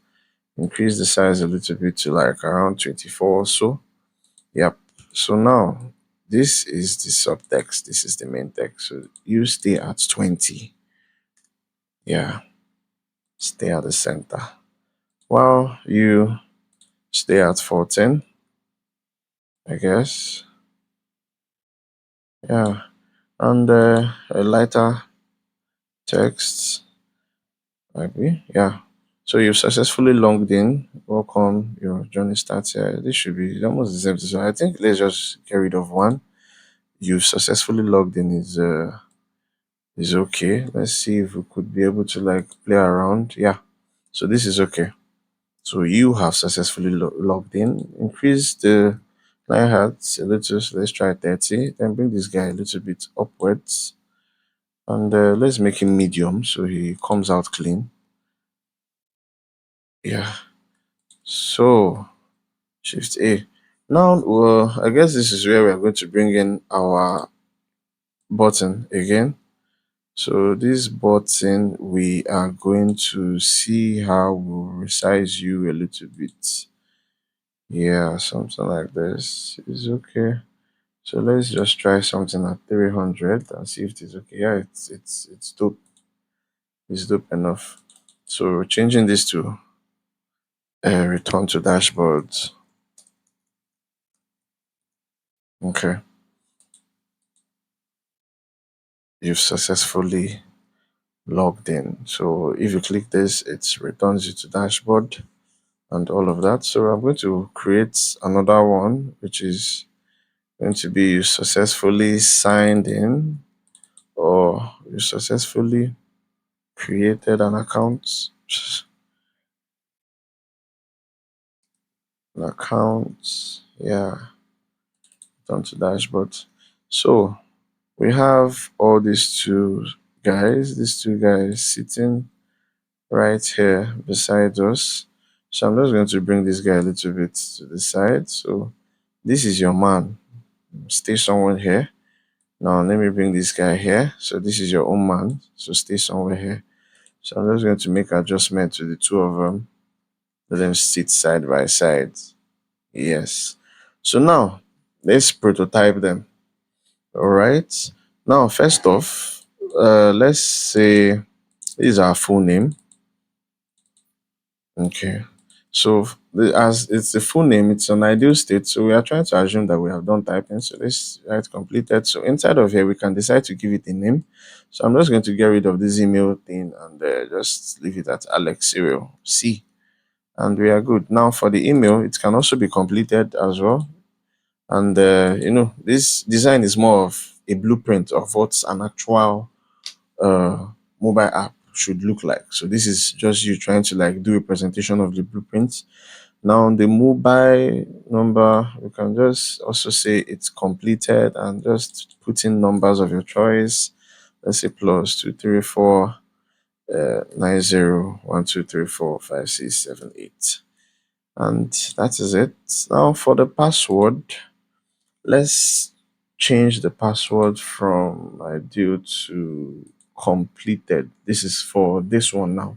Increase the size a little bit to like around 24 or so. Yep. So now this is the subtext. This is the main text. So you stay at 20. Yeah. Stay at the center. While you stay at 14, I guess. Yeah. And a lighter text. Maybe. Yeah. So you've successfully logged in. Welcome. Your journey starts here. This should be almost the same. So I think let's just get rid of one. You've successfully logged in is okay. Let's see if we could be able to like play around. Yeah. So this is okay. So you have successfully logged in. Increase the line height a little. So let's try 30. Then bring this guy a little bit upwards. And let's make him medium so he comes out clean. Yeah. So Shift A. Now, well, I guess this is where we're going to bring in our button again. So this button, we are going to see how we'll resize you a little bit. Yeah, something like this is okay. So let's just try something at 300 and see if it's okay. Yeah, it's dope. It's dope enough. So changing this to return to dashboard. Okay, you've successfully logged in. So if you click this, it returns you to dashboard and all of that. So I'm going to create another one, which is going to be you successfully signed in, or you successfully created an account. An account, yeah, down to dashboard. So we have all these two guys sitting right here beside us. So I'm just going to bring this guy a little bit to the side. So this is your man. Stay somewhere here. Now let me bring this guy here. So this is your own man. So stay somewhere here. So I'm just going to make adjustment to the two of them. Let them sit side by side. Yes. So now let's prototype them. All right. Now, first off, let's say this is our full name. Okay. So as it's the full name, it's an ideal state. So we are trying to assume that we have done typing. So let's write completed. So inside of here, we can decide to give it a name. So I'm just going to get rid of this email thing and just leave it at Alex Serial C. And we are good. Now for the email, it can also be completed as well. And this design is more of a blueprint of what an actual uh, mobile app should look like. So this is just you trying to like do a presentation of the blueprint. Now on the mobile number, you can just also say it's completed and just put in numbers of your choice. Let's say plus 234 90 1 2 3 4 5 6 7 8, and that is it. Now for the password, let's change the password from ideal to completed. This is for this one now,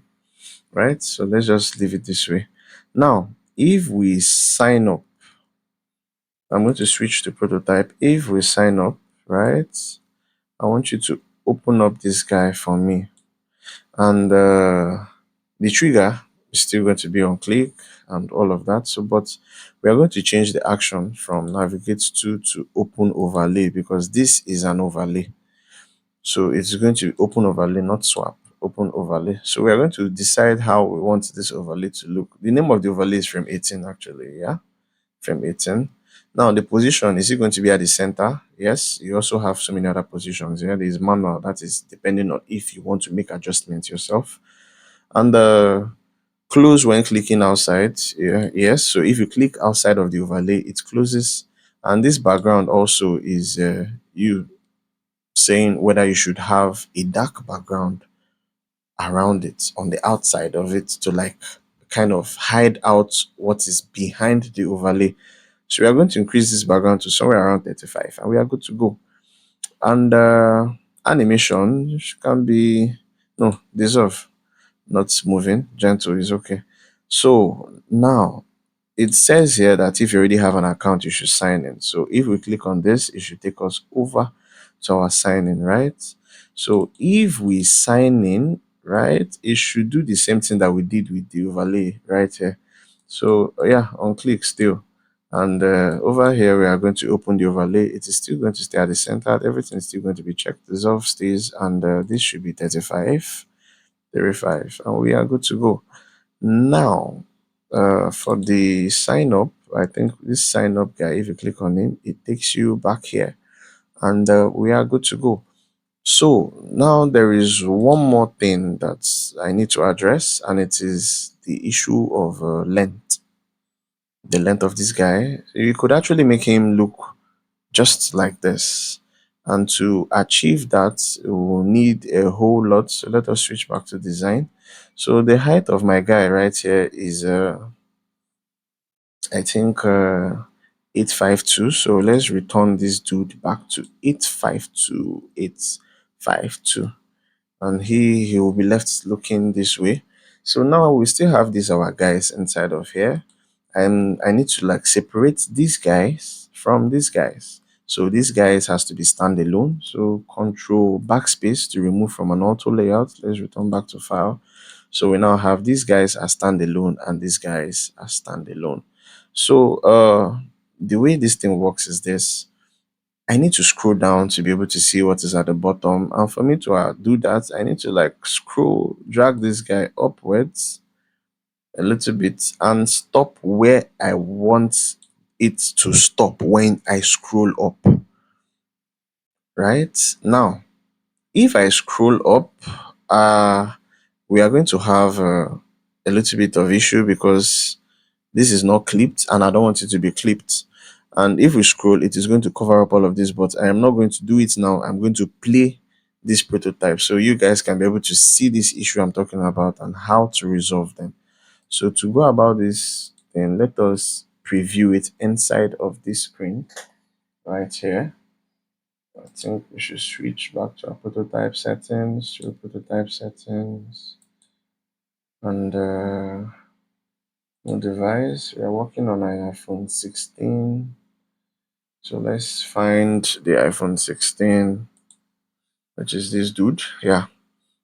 right? So let's just leave it this way. Now, if we sign up, I'm going to switch to prototype. If we sign up, right, I want you to open up this guy for me. And the trigger is still going to be on click and all of that. So, but we are going to change the action from navigate to open overlay, because this is an overlay. So it's going to be open overlay, not swap, open overlay. So we are going to decide how we want this overlay to look. The name of the overlay is frame 18 actually, yeah, frame 18. Now the position, is it going to be at the center? Yes. You also have so many other positions. Yeah, there is manual, that is depending on if you want to make adjustments yourself. And close when clicking outside. Yeah, yes. So if you click outside of the overlay, it closes. And this background also is you saying whether you should have a dark background around it on the outside of it to like kind of hide out what is behind the overlay. So we are going to increase this background to somewhere around 35 and we are good to go. And animation can be no dissolve, not moving, gentle is okay. So now it says here that if you already have an account, you should sign in. So if we click on this, it should take us over to our sign in, right? So if we sign in, right, it should do the same thing that we did with the overlay right here. So yeah, on click still. And over here, we are going to open the overlay. It is still going to stay at the center. Everything is still going to be checked. Dissolve stays, and this should be 35, 35, and we are good to go. Now, for the sign up, I think this sign up guy, if you click on him, it takes you back here and we are good to go. So now there is one more thing that I need to address, and it is the issue of length. The length of this guy. You could actually make him look just like this. And to achieve that, we'll need a whole lot. So let us switch back to design. So the height of my guy right here is I think 852. So let's return this dude back to 852, 852, and he will be left looking this way. So now we still have these our guys inside of here, and I need to like separate these guys from these guys. So these guys has to be standalone. So control backspace to remove from an auto layout. Let's return back to file. So we now have these guys as standalone and these guys as standalone. So the way this thing works is this. I need to scroll down to be able to see what is at the bottom. And for me to do that, I need to like scroll, drag this guy upwards a little bit and stop where I want it to stop when I scroll up. Right now, if I scroll up, we are going to have a little bit of issue because this is not clipped and I don't want it to be clipped. And if we scroll, it is going to cover up all of this, but I am not going to do it now. I'm going to play this prototype so you guys can be able to see this issue I'm talking about and how to resolve them. So to go about this, then let us preview it inside of this screen right here. I think we should switch back to our prototype settings, and No device. We are working on an iPhone 16. So let's find the iPhone 16, which is this dude. Yeah.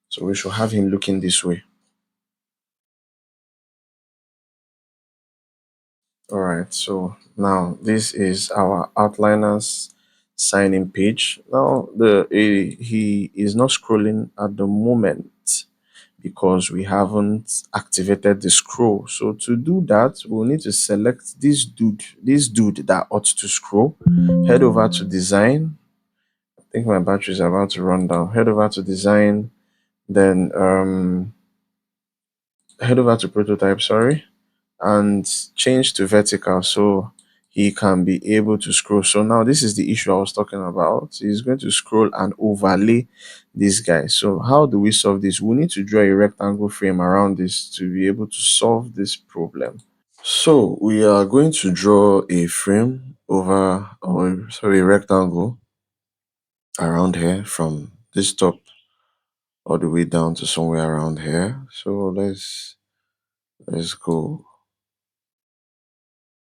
So we should have him looking this way. All right. So now this is our outliners sign-in page. Now he is not scrolling at the moment because we haven't activated the scroll. So to do that, we'll need to select this dude that ought to scroll. Head over to design. I think my battery is about to run down. Head over to design, then head over to prototype, sorry, and change to vertical so he can be able to scroll. So now this is the issue I was talking about. He's going to scroll and overlay this guy. So how do we solve this? We need to draw a rectangle frame around this to be able to solve this problem. So we are going to draw a frame over, or sorry, a rectangle around here from this top all the way down to somewhere around here. So let's go.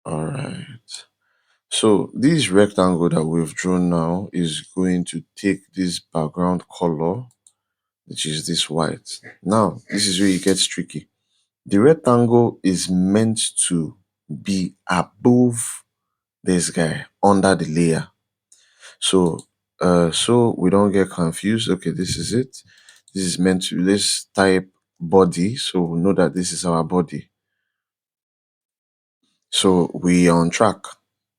All right. So this rectangle that we've drawn now is going to take this background color, which is this white. Now, this is where it gets tricky. The rectangle is meant to be above this guy, under the layer. So we don't get confused. Okay, this is it. This is meant to, let's type body. So we know that this is our body. So we are on track,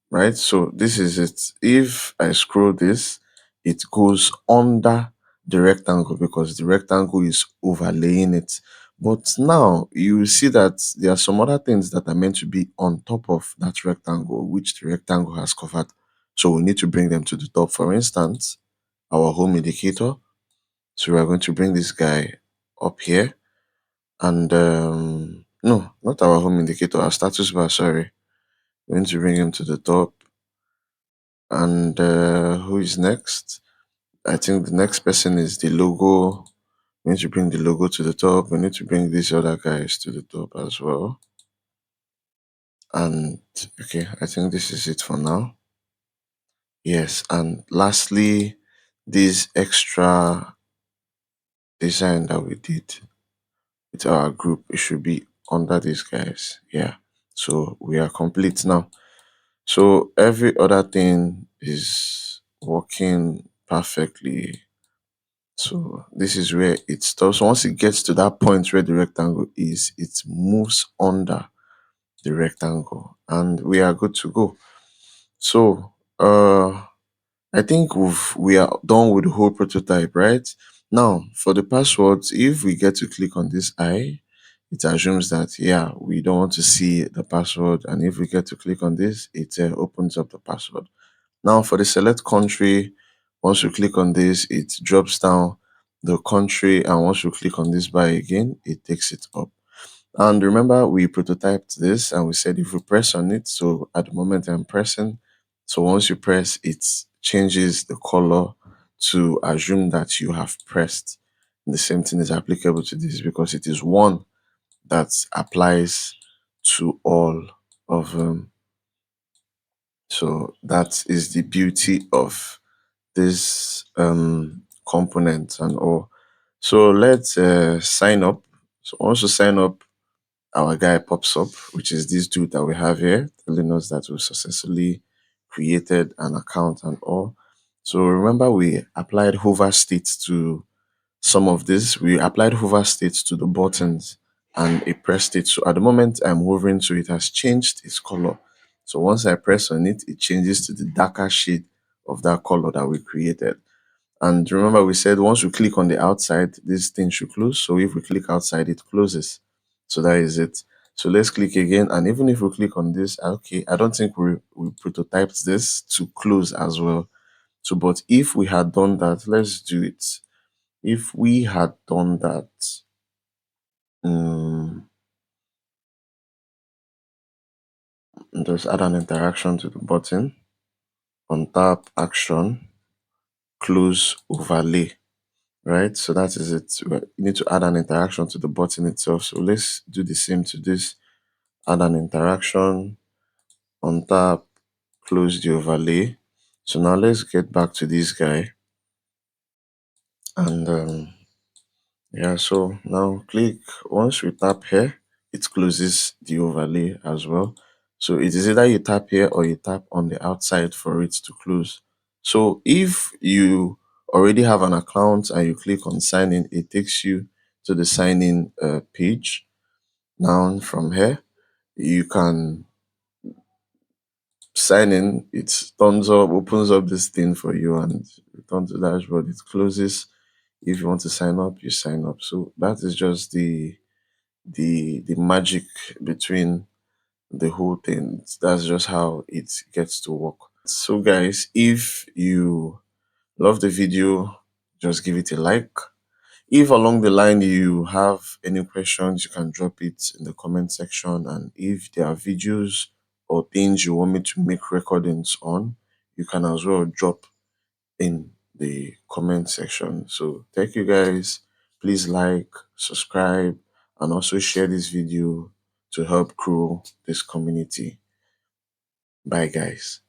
right? So this is it. If I scroll this, it goes under the rectangle because the rectangle is overlaying it. But now you see that there are some other things that are meant to be on top of that rectangle, which the rectangle has covered. So we need to bring them to the top. For instance, our home indicator. So we are going to bring this guy up here. And no, not our home indicator, our status bar, sorry. We're going to bring him to the top. And who is next? I think the next person is the logo. We need to bring the logo to the top. We need to bring these other guys to the top as well. And okay, I think this is it for now. Yes, and lastly, this extra design that we did with our group, it should be under these guys. Yeah, so we are complete now. So every other thing is working perfectly. So this is where it stops. Once it gets to that point where the rectangle is, it moves under the rectangle and we are good to go. So I think we are done with the whole prototype, right? Now for the passwords, if we get to click on this eye, it assumes that yeah, we don't want to see the password, and if we get to click on this, it opens up the password. Now for the select country, once you click on this, it drops down the country, and once you click on this bar again, it takes it up. And remember, we prototyped this and we said if we press on it, so at the moment I'm pressing, so once you press, it changes the color to assume that you have pressed. And the same thing is applicable to this because it is one that applies to all of them. So that is the beauty of this component and all. So let's sign up. So once you sign up, our guy pops up, which is this dude that we have here, telling us that we successfully created an account and all. So remember, we applied hover states to some of this. We applied hover states to the buttons and a press state. So at the moment I'm hovering, so it has changed its color. So once I press on it, it changes to the darker shade of that color that we created. And remember, we said once we click on the outside, this thing should close. So if we click outside, it closes. So that is it. So let's click again. And even if we click on this, okay, I don't think we prototyped this to close as well. So, but if we had done that, let's do it. If we had done that, um, just add an interaction to the button, on tap action, close overlay. Right, so that is it. You need to add an interaction to the button itself. So let's do the same to this add an interaction, untap, close the overlay. So now let's get back to this guy. And yeah, so now click, once we tap here, it closes the overlay as well. So it is either you tap here or you tap on the outside for it to close. So if you already have an account and you click on sign in, it takes you to the sign in page. Now from here, you can sign in, it turns up, opens up this thing for you and return to the dashboard, it closes. If you want to sign up, you sign up. So that is just the magic between the whole thing. That's just how it gets to work. So guys, if you love the video, just give it a like. If along the line you have any questions, you can drop it in the comment section. And if there are videos or things you want me to make recordings on, you can as well drop in the comment section. So thank you guys. Please like, subscribe, and also share this video to help grow this community. Bye guys.